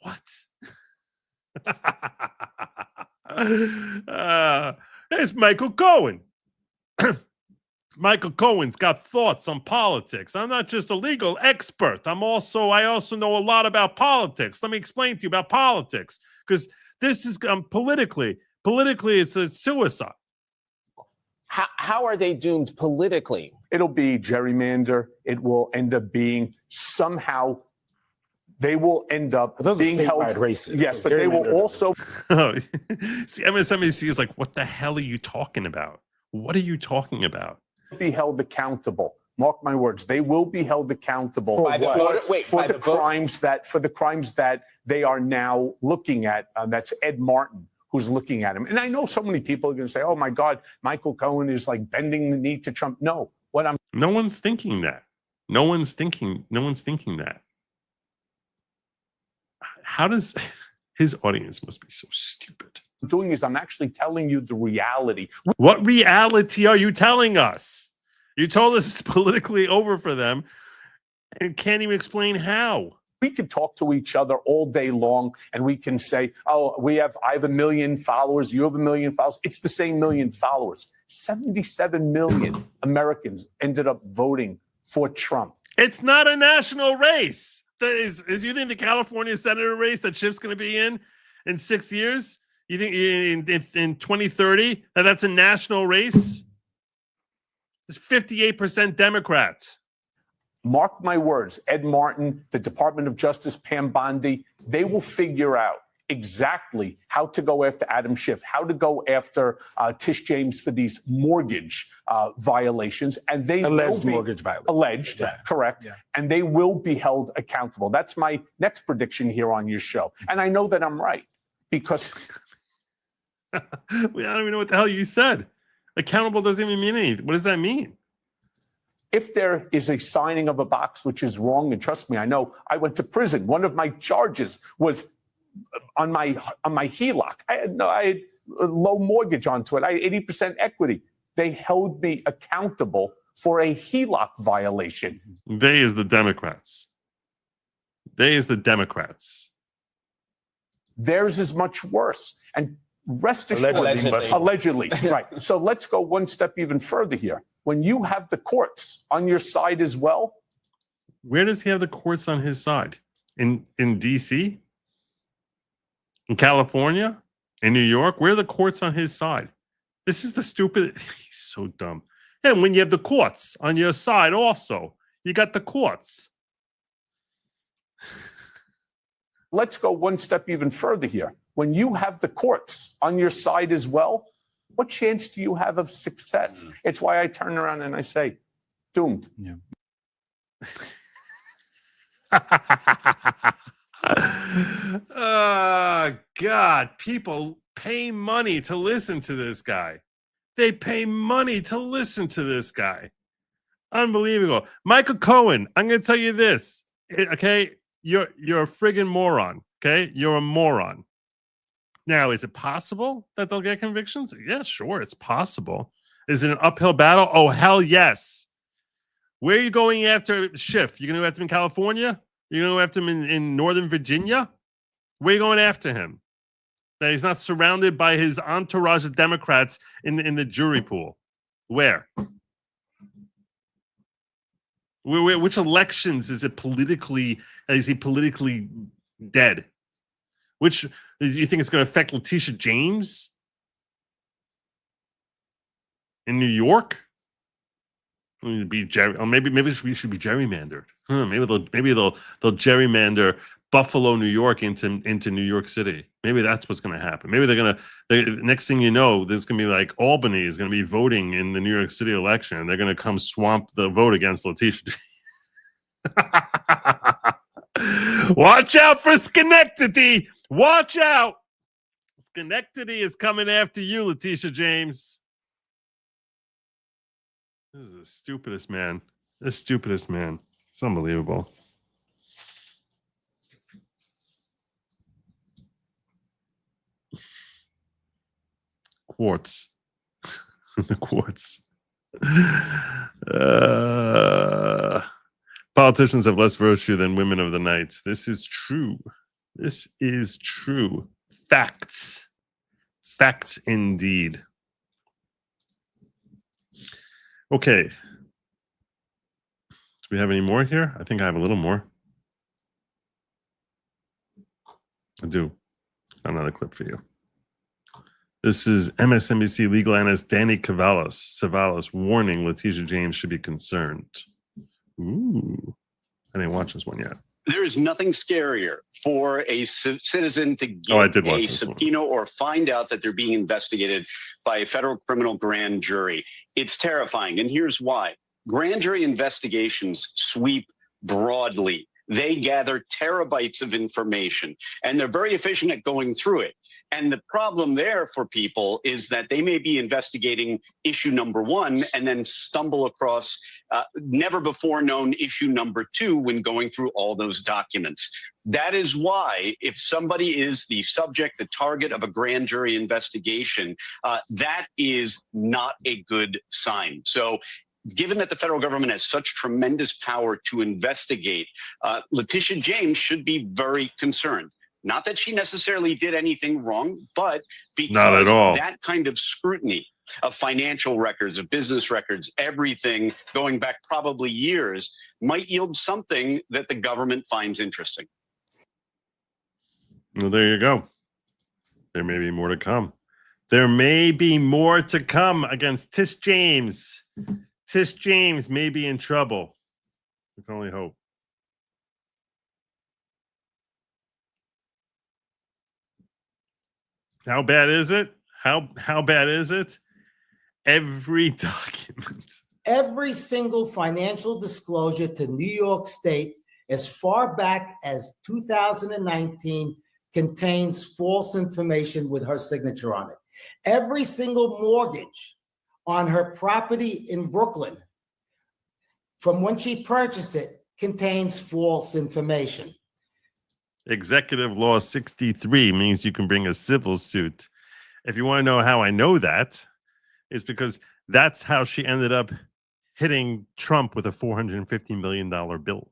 What? It's Michael Cohen. Michael Cohen's got thoughts on politics. I'm not just a legal expert. I also know a lot about politics. Let me explain to you about politics because this is politically it's a suicide. How are they doomed politically? It'll be gerrymander. It will end up being somehow they will end up being held races. Yes, but they will also. See, MSNBC is like, what the hell are you talking about? What are you talking about? Be held accountable. Mark my words. They will be held accountable for the crimes that they are now looking at. That's Ed Martin, who's looking at him. And I know so many people are going to say, oh my God, Michael Cohen is like bending the knee to Trump. No, no one's thinking that. No one's thinking that. How does his audience must be so stupid? I'm doing is I'm actually telling you the reality. What reality are you telling us? You told us it's politically over for them and can't even explain how. We can talk to each other all day long and we can say, oh, I have 1 million followers, you have 1 million followers. It's the same million followers. 77 million Americans ended up voting for Trump. It's not a national race. Is you think the California senator race that Schiff's going to be in 6 years? You think in 2030 that's a national race? It's 58% Democrats. Mark my words, Ed Martin, the Department of Justice, Pam Bondi, they will figure out exactly how to go after Adam Schiff, how to go after Tish James for these mortgage violations. And they alleged will be mortgage violations. Alleged, correct. Yeah. And they will be held accountable. That's my next prediction here on your show. And I know that I'm right because... I don't even know what the hell you said. Accountable doesn't even mean anything. What does that mean? If there is a signing of a box which is wrong, and trust me, I know, I went to prison. One of my charges was on my HELOC. I had a low mortgage onto it. I had 80% equity. They held me accountable for a HELOC violation. They is the Democrats. Theirs is much worse. And rest assured, allegedly, right. So let's go one step even further here. When you have the courts on your side as well. Where does he have the courts on his side? In DC? In California? In New York? Where are the courts on his side? This is the stupid. He's so dumb. And when you have the courts on your side also, you got the courts. Let's go one step even further here. When you have the courts on your side as well, what chance do you have of success? It's why I turn around and I say, doomed. Yeah. God, people pay money to listen to this guy. They pay money to listen to this guy. Unbelievable. Michael Cohen, I'm going to tell you this. Okay, you're a friggin' moron. Okay, you're a moron. Now, is it possible that they'll get convictions? Yeah, sure, it's possible. Is it an uphill battle? Oh, hell yes. Where are you going after Schiff? You're going to go after him in California? You're going to go after him in Northern Virginia? Where are you going after him? That he's not surrounded by his entourage of Democrats in the jury pool. Where? Which elections is he politically dead? Which do you think it's going to affect Letitia James in New York? Maybe we should be gerrymandered. Maybe they'll gerrymander Buffalo, New York into New York City. Maybe that's what's going to happen. Maybe next thing you know, there's going to be like Albany is going to be voting in the New York City election, and they're going to come swamp the vote against Letitia. Watch out for Schenectady. Watch out. Schenectady is coming after you, Letitia James. This is the stupidest man. The stupidest man. It's unbelievable. Quartz. The quartz. Politicians have less virtue than women of the night. This is true. This is true. Facts. Facts indeed. Okay. Do we have any more here? I think I have a little more. I do. Another clip for you. This is MSNBC legal analyst Danny Cevallos warning Letitia James should be concerned. Ooh, I didn't watch this one yet. There is nothing scarier for a citizen to get a subpoena or find out that they're being investigated by a federal criminal grand jury. It's terrifying, and here's why. Grand jury investigations sweep broadly. They gather terabytes of information, and they're very efficient at going through it. And the problem there for people is that they may be investigating issue number one and then stumble across never before known issue number two when going through all those documents. That is why if somebody is the subject, the target of a grand jury investigation, that is not a good sign. So given that the federal government has such tremendous power to investigate, Letitia James should be very concerned. Not that she necessarily did anything wrong, but because Not at all. that kind of scrutiny of financial records, of business records, everything going back probably years might yield something that the government finds interesting. Well, there you go. There may be more to come. There may be more to come against Tish James. Tish James may be in trouble. We can only hope. How bad is it? How bad is it? Every document. Every single financial disclosure to New York State as far back as 2019 contains false information with her signature on it. Every single mortgage on her property in Brooklyn from when she purchased it contains false information. Executive Law 63 means you can bring a civil suit. If you want to know how I know that, it's because that's how she ended up hitting Trump with a $450 million bill.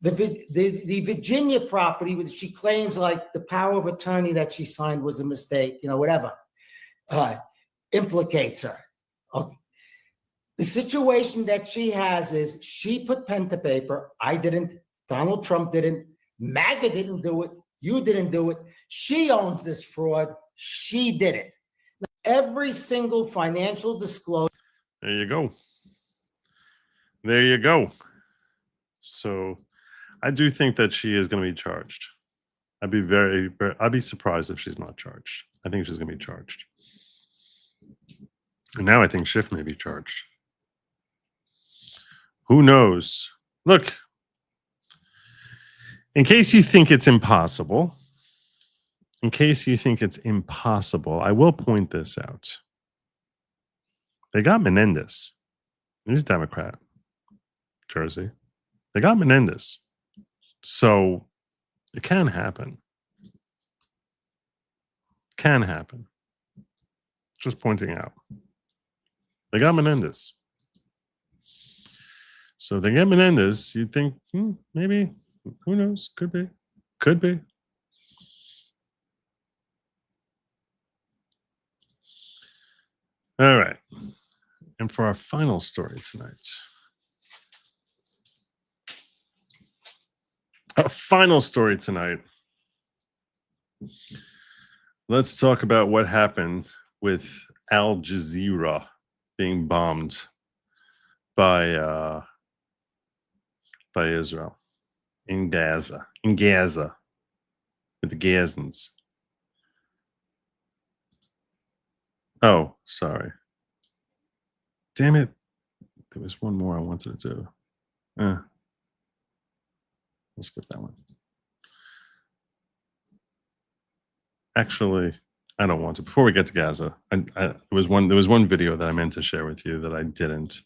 The Virginia property, which she claims like the power of attorney that she signed was a mistake, whatever, implicates her. Okay. The situation that she has is she put pen to paper. I didn't. Donald Trump didn't. MAGA didn't do it. You didn't do it. She owns this fraud. She did it. Every single financial disclosure. There you go. There you go. So I do think that she is going to be charged. I'd be surprised if she's not charged. I think she's going to be charged. And now I think Schiff may be charged. Who knows? Look, in case you think it's impossible, I will point this out. They got Menendez. He's a Democrat. Jersey. They got Menendez. So it can happen. Can happen. Just pointing out. They got Menendez. So they get Menendez. You'd think, maybe, who knows? Could be. Could be. All right. And for our final story tonight. Our final story tonight. Let's talk about what happened with Al Jazeera being bombed by Israel in Gaza, with the Gazans. Oh, sorry. Damn it. There was one more I wanted to do. We'll skip that one. Actually, I don't want to. Before we get to Gaza, there was one video that I meant to share with you that I didn't.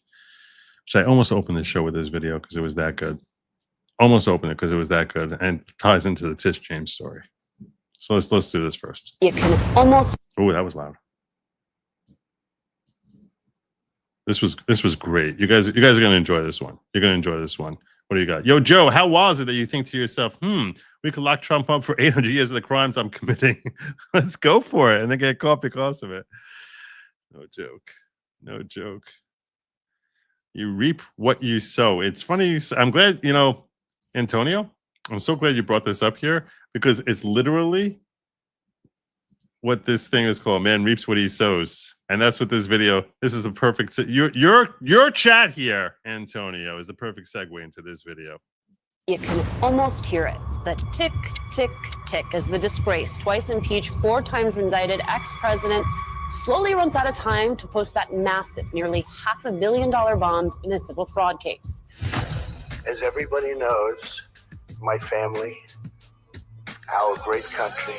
Which I almost opened the show with this video because it was that good. Almost opened it because it was that good, and it ties into the Tish James story. So let's do this first. You can almost. Oh, that was loud. This was great. You guys are gonna enjoy this one. You're gonna enjoy this one. What do you got? Yo, Joe, how was it that you think to yourself, we could lock Trump up for 800 years of the crimes I'm committing. Let's go for it. And then get caught because of it. No joke. No joke. You reap what you sow. It's funny. I'm glad, Antonio, I'm so glad you brought this up here because it's literally what this thing is called. Man reaps what he sows. And that's what this video, this is a perfect, your chat here, Antonio, is the perfect segue into this video. You can almost hear it. The tick, tick, tick as the disgraced, twice impeached, 4 times indicted ex-president slowly runs out of time to post that massive, nearly $500 million bond in a civil fraud case. As everybody knows, my family, our great country,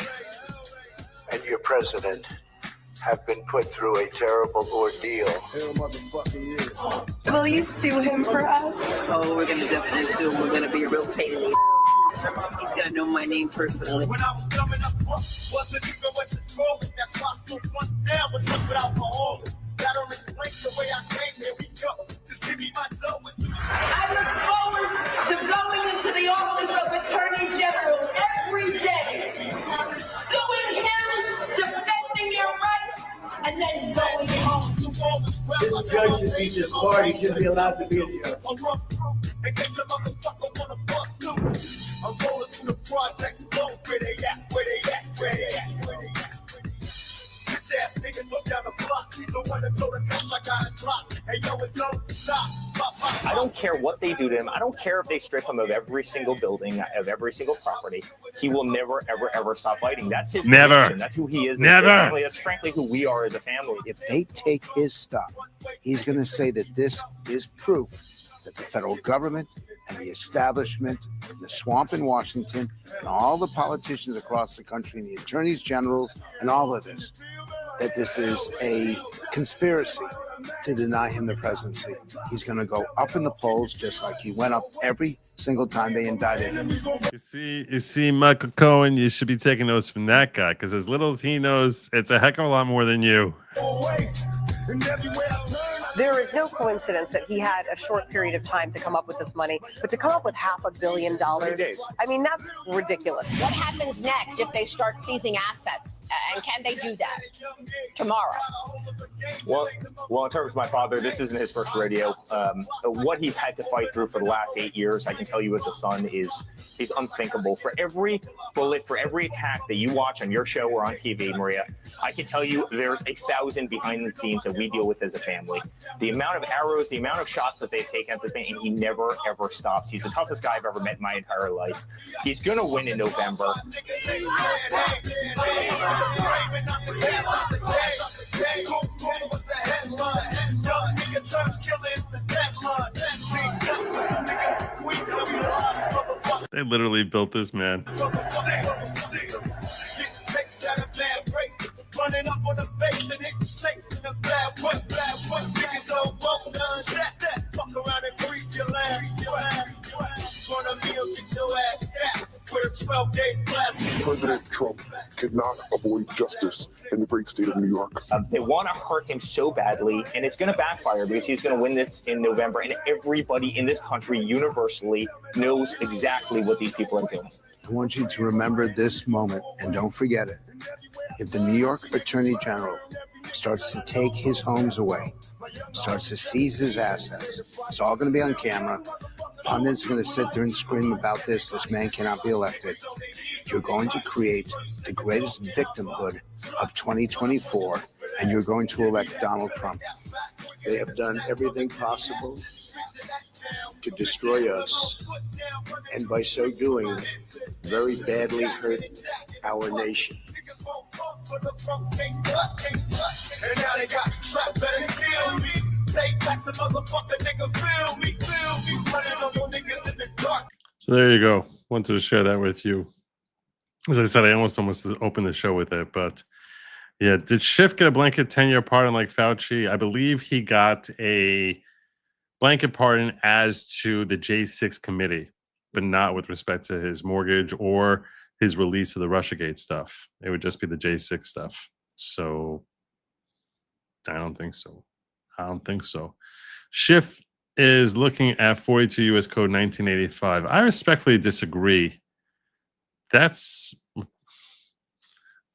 and your president have been put through a terrible ordeal. Will you sue him for us? Oh, we're going to definitely sue him. We're going to be a real pain in the He's going to know my name personally. When I was coming up, wasn't even what you call it. That's why I still front down with nothing alcohol. That don't explain the way I came. Here we go. Just give me my dough. I look forward to going into the office of Attorney General every day, suing him, defending your rights, and then going home. This judge should be disbarred. He shouldn't be allowed to be a judge. In case the motherfucker wanna bust through, I'm rolling through the projects, low. Where they at? Where they at? Where they at? Where they at? Bitch ass niggas look down the block. He's the one that told the cops I got a clock. Hey yo, it don't stop. I don't care what they do to him. I don't care if they strip him of every single building, of every single property. He will never, ever, ever stop fighting. That's his conviction. That's who he is. Never. That's frankly who we are as a family. If they take his stuff, he's going to say that this is proof that the federal government and the establishment, the swamp in Washington, and all the politicians across the country, and the attorneys generals, and all of this, that this is a conspiracy to deny him the presidency. He's going to go up in the polls just like he went up every single time they indicted him. You see, Michael Cohen, you should be taking notes from that guy, because as little as he knows, it's a heck of a lot more than you. There is no coincidence that he had a short period of time to come up with this money, but to come up with $500 million, I mean, that's ridiculous. What happens next if they start seizing assets? And can they do that tomorrow? Well, in terms of my father, this isn't his first rodeo. What he's had to fight through for the last 8 years, I can tell you as a son, is unthinkable. For every bullet, for every attack that you watch on your show or on TV, Maria, I can tell you there's 1,000 behind the scenes that we deal with as a family. The amount of arrows, the amount of shots that they've taken at this man, and he never, ever stops. He's the toughest guy I've ever met in my entire life. He's going to win in November. They literally built this man. Running up on the face and hitting snakes in the bad one. Niggas don't want none. That fuck around and creep your ass. Gonna meal, get your ass capped with a 12-day blast. President Trump cannot avoid justice in the great state of New York. They want to hurt him so badly, and it's going to backfire because he's going to win this in November, and everybody in this country universally knows exactly what these people are doing. I want you to remember this moment, and don't forget it. If the New York Attorney General starts to take his homes away, starts to seize his assets, it's all going to be on camera. Pundits are going to sit there and scream about this. This man cannot be elected. You're going to create the greatest victimhood of 2024, and you're going to elect Donald Trump. They have done everything possible to destroy us, and by so doing, very badly hurt our nation. And now they got trapped, better kill me. Take back the motherfucker, nigga, feel me. Running up on niggas in the dark. So there you go. Wanted to share that with you. As I said, I almost opened the show with it, but yeah, did Schiff get a blanket 10-year pardon like Fauci? I believe he got a blanket pardon as to the J6 committee, but not with respect to his mortgage or his release of the Russiagate stuff. It would just be the J6 stuff. So I don't think so. Schiff is looking at 42 U.S. Code 1985. I respectfully disagree. I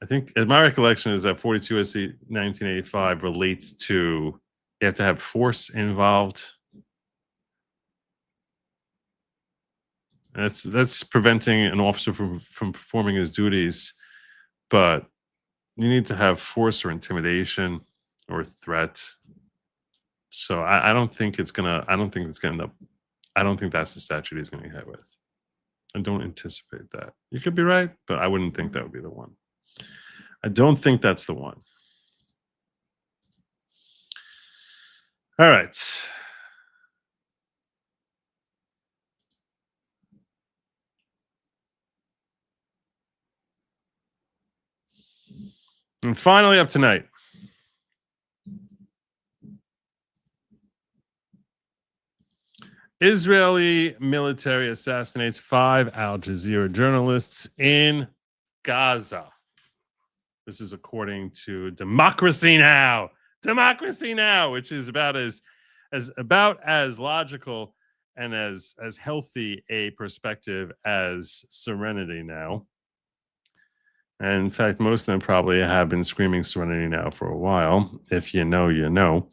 think my recollection is that 42 U.S.C. 1985 relates to you have to have force involved. That's preventing an officer from performing his duties, but you need to have force or intimidation or threat. So I don't think that's the statute he's going to get hit with. I don't anticipate that. You could be right, but I wouldn't think that would be the one. I don't think that's the one. All right. And finally, up tonight, Israeli military assassinates 5 Al Jazeera journalists in Gaza. This is according to Democracy Now! Democracy Now!, which is about as logical and as healthy a perspective as Serenity Now. And in fact, most of them probably have been screaming Serenity Now for a while. If you know, you know.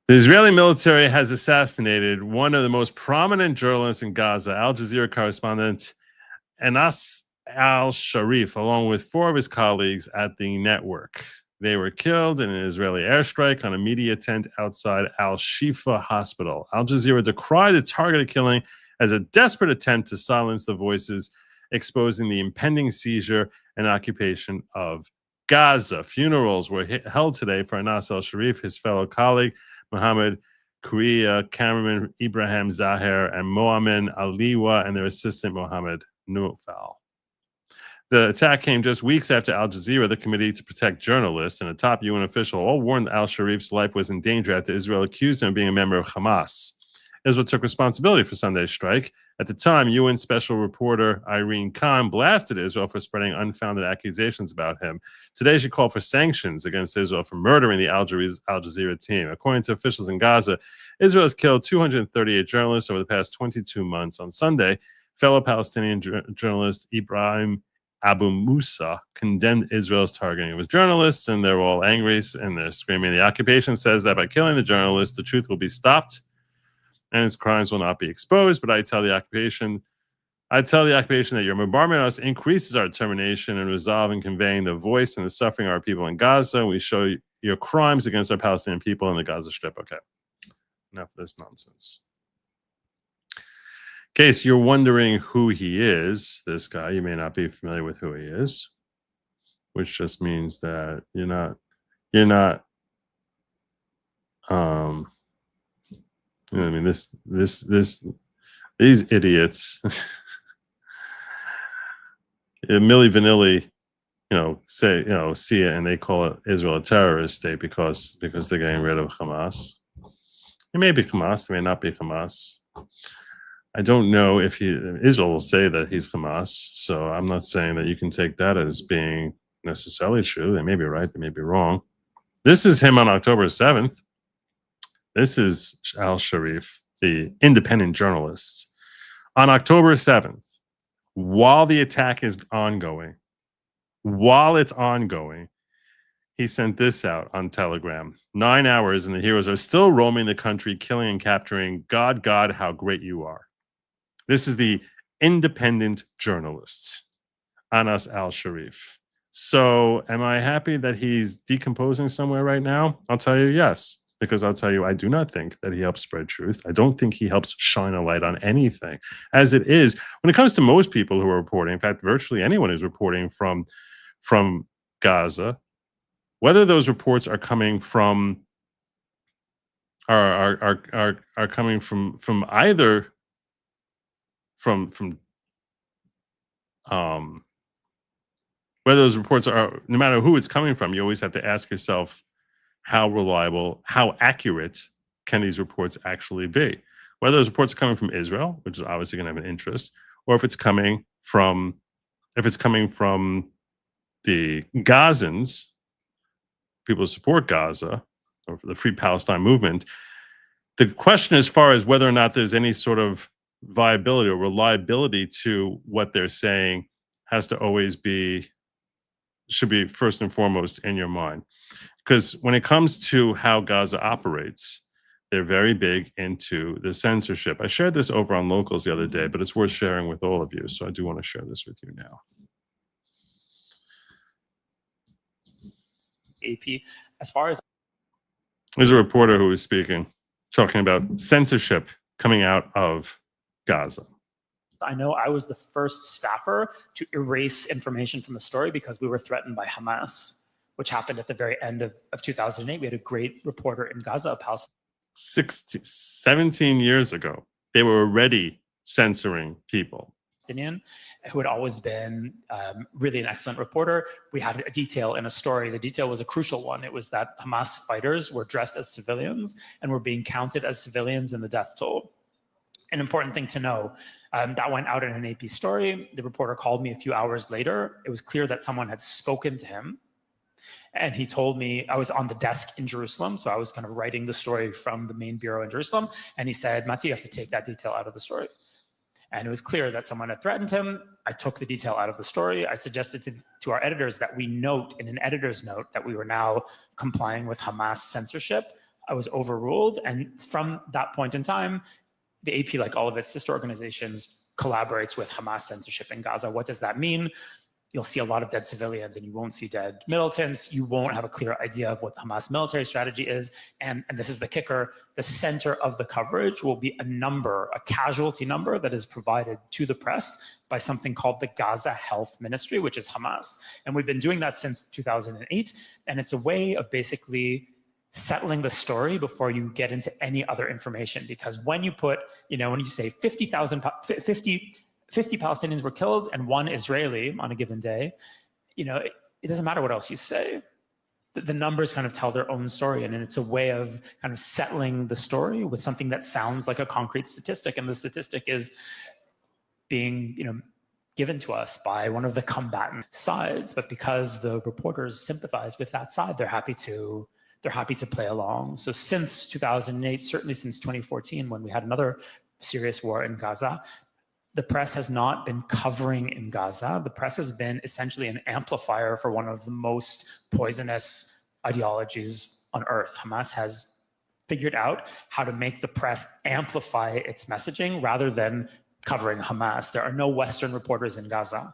The Israeli military has assassinated one of the most prominent journalists in Gaza, Al Jazeera correspondent Anas al-Sharif, along with 4 of his colleagues at the network. They were killed in an Israeli airstrike on a media tent outside Al-Shifa hospital. Al Jazeera decried the targeted killing as a desperate attempt to silence the voices exposing the impending seizure and occupation of Gaza. Funerals were held today for Anas al-Sharif, his fellow colleague, Mohammed Kouria, cameraman Ibrahim Zahir, and Moamin Aliwa, and their assistant, Mohammed Noufal. The attack came just weeks after Al Jazeera, the Committee to Protect Journalists, and a top UN official all warned al-Sharif's life was in danger after Israel accused him of being a member of Hamas. Israel took responsibility for Sunday's strike. At the time, UN Special Reporter Irene Khan blasted Israel for spreading unfounded accusations about him. Today, she called for sanctions against Israel for murdering the Al Jazeera team. According to officials in Gaza, Israel has killed 238 journalists over the past 22 months. On Sunday, fellow Palestinian journalist Ibrahim Abu Musa condemned Israel's targeting of his journalists, and they're all angry and they're screaming. The occupation says that by killing the journalists, the truth will be stopped and its crimes will not be exposed. But I tell the occupation that your bombardment on us increases our determination and resolve in conveying the voice and the suffering of our people in Gaza. We show your crimes against our Palestinian people in the Gaza Strip. Okay, enough of this nonsense. In case you're wondering who he is, this guy, you may not be familiar with who he is, which just means that you're not, you know what I mean, these idiots, Milli Vanilli, see it and they call it Israel a terrorist state because they're getting rid of Hamas. It may be Hamas, it may not be Hamas. I don't know if Israel will say that he's Hamas, so I'm not saying that you can take that as being necessarily true. They may be right, they may be wrong. This is him on October 7th. This is al-Sharif, the independent journalist. On October 7th, while the attack is ongoing, he sent this out on Telegram. 9 hours and the heroes are still roaming the country, killing and capturing. God, God, how great you are. This is the independent journalist, Anas al-Sharif. So am I happy that he's decomposing somewhere right now? I'll tell you yes, because I'll tell you I do not think that he helps spread truth. I don't think he helps shine a light on anything. As it is, when it comes to most people who are reporting, in fact, virtually anyone who's reporting from Gaza, whether those reports are coming from are coming from either from whether those reports are, no matter who it's coming from, you always have to ask yourself how reliable, how accurate can these reports actually be? Whether those reports are coming from Israel, which is obviously going to have an interest, or if it's coming from the Gazans, people who support Gaza, or the Free Palestine movement. The question as far as whether or not there's any sort of viability or reliability to what they're saying has to always be, should be first and foremost in your mind. Because when it comes to how Gaza operates, they're very big into the censorship. I shared this over on Locals the other day, but it's worth sharing with all of you. So I do want to share this with you now. AP, as far as there's a reporter who was speaking, talking about censorship coming out of Gaza. I know I was the first staffer to erase information from the story because we were threatened by Hamas, which happened at the very end of 2008. We had a great reporter in Gaza, a Palestinian. 17 years ago, they were already censoring people. who had always been really an excellent reporter. We had a detail in a story. The detail was a crucial one. It was that Hamas fighters were dressed as civilians and were being counted as civilians in the death toll. An important thing to know, that went out in an AP story. The reporter called me a few hours later. It was clear that someone had spoken to him. And he told me, I was on the desk in Jerusalem, so I was kind of writing the story from the main bureau in Jerusalem. And he said, Mati, you have to take that detail out of the story. And it was clear that someone had threatened him. I took the detail out of the story. I suggested to our editors that we note in an editor's note that we were now complying with Hamas censorship. I was overruled. And from that point in time, the AP, like all of its sister organizations, collaborates with Hamas censorship in Gaza. What does that mean? You'll see a lot of dead civilians and you won't see dead militants. You won't have a clear idea of what the Hamas military strategy is. And this is the kicker, the center of the coverage will be a number, a casualty number that is provided to the press by something called the Gaza Health Ministry, which is Hamas. And we've been doing that since 2008. And it's a way of basically settling the story before you get into any other information. Because when you put, when you say 50 Palestinians were killed and 1 Israeli on a given day, it doesn't matter what else you say. The numbers kind of tell their own story, and it's a way of kind of settling the story with something that sounds like a concrete statistic. And the statistic is being, given to us by one of the combatant sides. But because the reporters sympathize with that side, they're happy to play along. So since 2008, certainly since 2014, when we had another serious war in Gaza, the press has not been covering in Gaza. The press has been essentially an amplifier for one of the most poisonous ideologies on earth. Hamas has figured out how to make the press amplify its messaging rather than covering Hamas. There are no Western reporters in Gaza.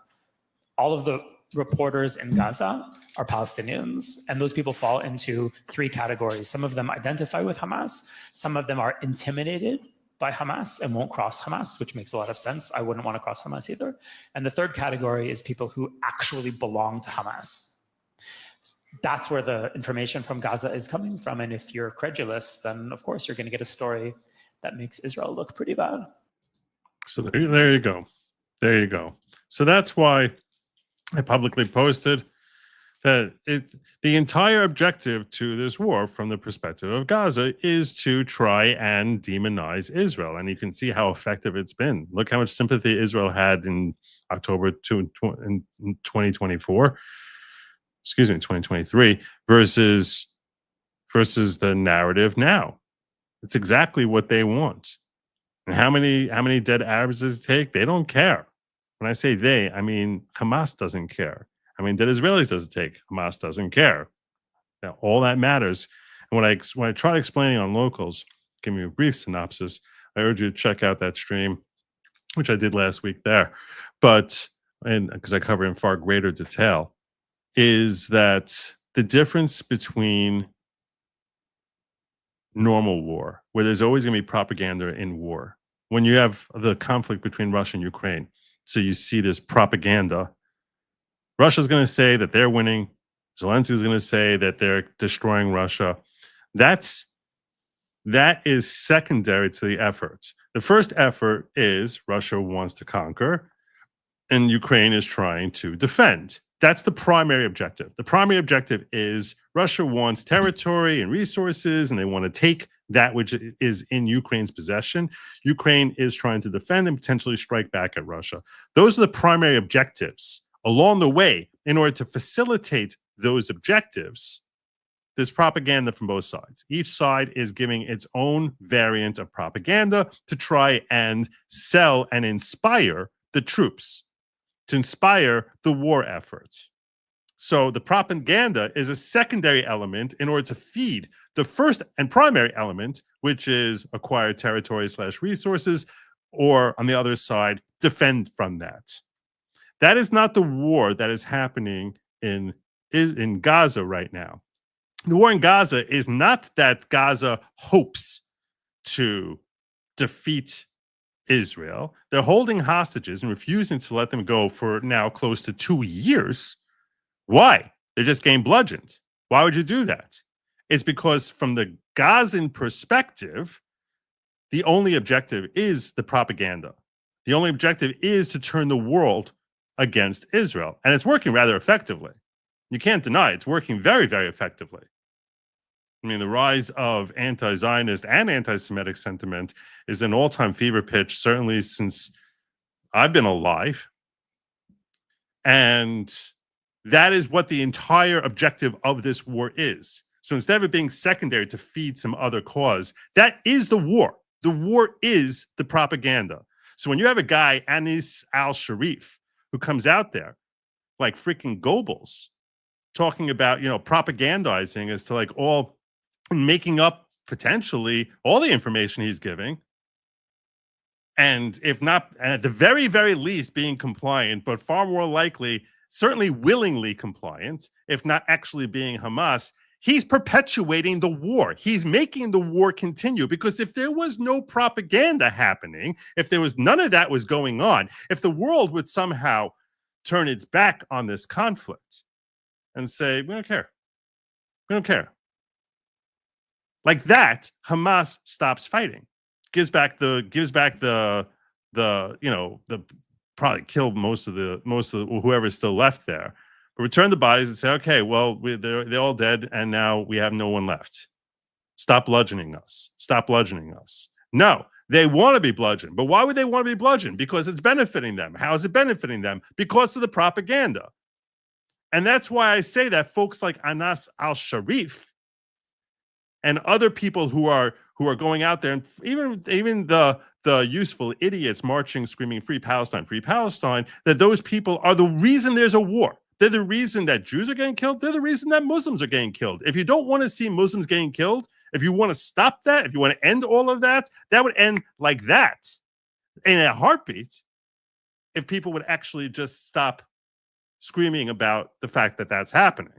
All of the reporters in Gaza are Palestinians, and those people fall into 3 categories. Some of them identify with Hamas. Some of them are intimidated by Hamas and won't cross Hamas, which makes a lot of sense. I wouldn't want to cross Hamas either. And the third category is people who actually belong to Hamas. That's where the information from Gaza is coming from. And if you're credulous, then of course you're going to get a story that makes Israel look pretty bad. So there you go. There you go. So that's why I publicly posted that the entire objective to this war from the perspective of Gaza is to try and demonize Israel. And you can see how effective it's been. Look how much sympathy Israel had in October in 2024, 2023 versus the narrative now. It's exactly what they want. And how many dead Arabs does it take? They don't care. When I say they, I mean Hamas doesn't care. I mean, dead Israelis does it take? Hamas doesn't care. Now, all that matters. And when I tried explaining on Locals, give me a brief synopsis. I urge you to check out that stream, which I did last week there. But, and because I cover in far greater detail, is that the difference between normal war, where there's always going to be propaganda in war, when you have the conflict between Russia and Ukraine, so you see this propaganda. Russia's going to say that they're winning. Zelensky's going to say that they're destroying Russia. That is secondary to the effort. The first effort is Russia wants to conquer, and Ukraine is trying to defend. That's the primary objective. The primary objective is Russia wants territory and resources, and they want to take that which is in Ukraine's possession. Ukraine is trying to defend and potentially strike back at Russia. Those are the primary objectives. Along the way, in order to facilitate those objectives, there's propaganda from both sides. Each side is giving its own variant of propaganda to try and sell and inspire the troops, to inspire the war effort. So the propaganda is a secondary element in order to feed the first and primary element, which is acquire territory / resources, or on the other side, defend from that. That is not the war that is happening in Gaza right now. The war in Gaza is not that Gaza hopes to defeat Israel. They're holding hostages and refusing to let them go for now close to 2 years. Why? They're just getting bludgeoned. Why would you do that? It's because from the Gazan perspective, the only objective is the propaganda. The only objective is to turn the world against Israel. And it's working rather effectively. You can't deny it's working very, very effectively. I mean, the rise of anti-Zionist and anti-Semitic sentiment is an all-time fever pitch, certainly since I've been alive. And that is what the entire objective of this war is. So instead of it being secondary to feed some other cause, that is the war. The war is the propaganda. So when you have a guy, Anis al-Sharif, who comes out there like freaking Goebbels, talking about, propagandizing as to like all making up potentially all the information he's giving, and if not, at the very, very least, being compliant, but far more likely, certainly willingly compliant, if not actually being Hamas, he's perpetuating the war. He's making the war continue, because if there was no propaganda happening, if there was none of that was going on, if the world would somehow turn its back on this conflict and say, we don't care. We don't care. Like that, Hamas stops fighting. Gives back the probably killed most of the whoever's still left there, but return the bodies and say, okay, well, they're all dead, and now we have no one left. Stop bludgeoning us. Stop bludgeoning us. No, they want to be bludgeoned, but why would they want to be bludgeoned? Because it's benefiting them. How is it benefiting them? Because of the propaganda. And that's why I say that folks like Anas al-Sharif and other people who are going out there, and even the useful idiots marching, screaming free Palestine, that those people are the reason there's a war. They're the reason that Jews are getting killed. They're the reason that Muslims are getting killed. If you don't want to see Muslims getting killed, if you want to stop that, if you want to end all of that, that would end like that in a heartbeat if people would actually just stop screaming about the fact that that's happening.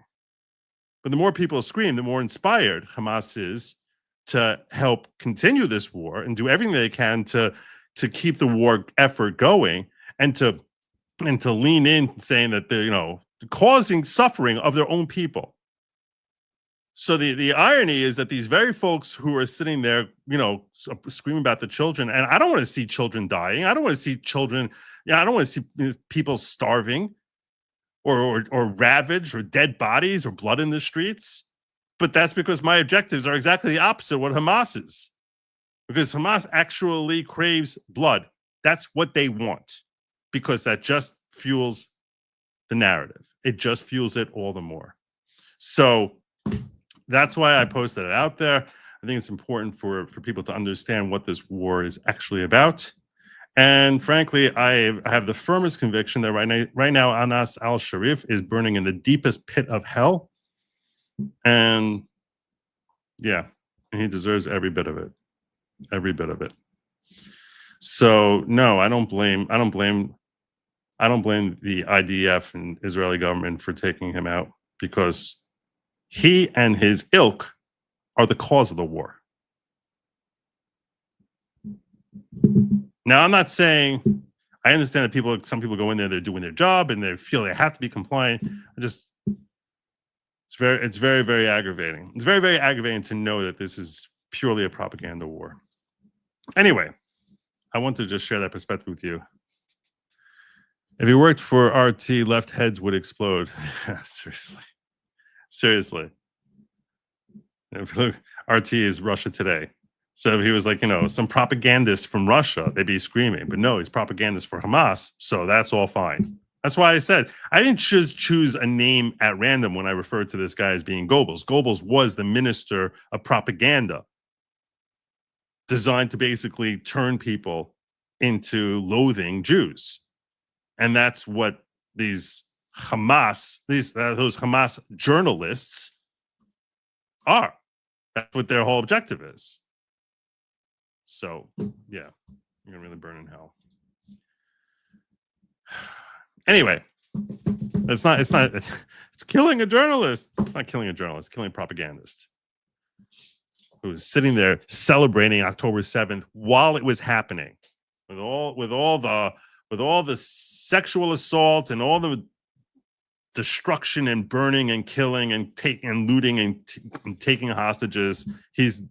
But the more people scream, the more inspired Hamas is to help continue this war and do everything they can to keep the war effort going, and to lean in, saying that they're causing suffering of their own people. So the irony is that these very folks who are sitting there, screaming about the children, and I don't want to see children dying. I don't want to see children. I don't want to see people starving, or ravaged, or dead bodies, or blood in the streets. But that's because my objectives are exactly the opposite of what Hamas is. Because Hamas actually craves blood. That's what they want. Because that just fuels the narrative. It just fuels it all the more. So that's why I posted it out there. I think it's important for people to understand what this war is actually about. And frankly, I have the firmest conviction that right now, Anas al-Sharif is burning in the deepest pit of hell. And yeah, he deserves every bit of it. Every bit of it. So no, I don't blame the IDF and Israeli government for taking him out, because he and his ilk are the cause of the war. Now, I'm not saying, I understand that some people go in there, they're doing their job and they feel they have to be compliant. It's very, very aggravating. It's very, very aggravating to know that this is purely a propaganda war. Anyway, I want to just share that perspective with you. If you worked for RT, left heads would explode. Seriously. If you look, RT is Russia Today. So if he was like, some propagandist from Russia, they'd be screaming. But no, he's propagandist for Hamas, so that's all fine. That's why I said I didn't just choose a name at random when I referred to this guy as being Goebbels. Goebbels was the minister of propaganda, designed to basically turn people into loathing Jews. And that's what those Hamas journalists are. That's what their whole objective is. So, yeah, you're gonna really burn in hell. Anyway, it's killing a journalist. It's not killing a journalist, it's killing a propagandist who was sitting there celebrating October 7th while it was happening, with all the sexual assault and all the destruction and burning and killing and looting and taking hostages. He's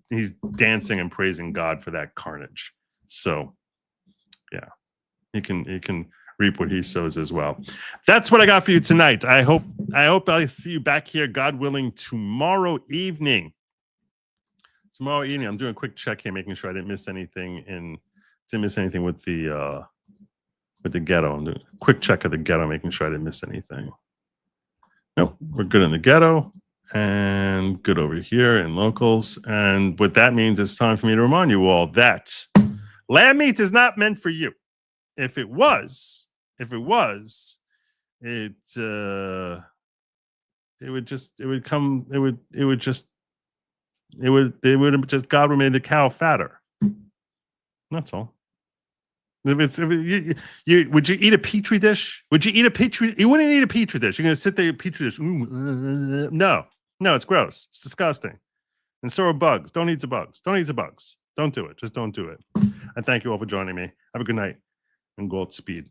dancing and praising God for that carnage. So, yeah, He can reap what he sows as well. That's what I got for you tonight. I hope I see you back here, God willing, tomorrow evening. Tomorrow evening, I'm doing a quick check here, making sure I didn't miss anything with the ghetto. I'm doing a quick check of the ghetto, making sure I didn't miss anything. Nope, we're good in the ghetto and good over here in locals. And what that means, it's time for me to remind you all that lamb meat is not meant for you. If it was, God would made the cow fatter. That's all. Would you eat a petri dish? You wouldn't eat a petri dish. You're gonna sit there, eat a petri dish. No, it's gross. It's disgusting. And so are bugs. Don't eat the bugs. Don't do it. Just don't do it. I thank you all for joining me. Have a good night and Godspeed.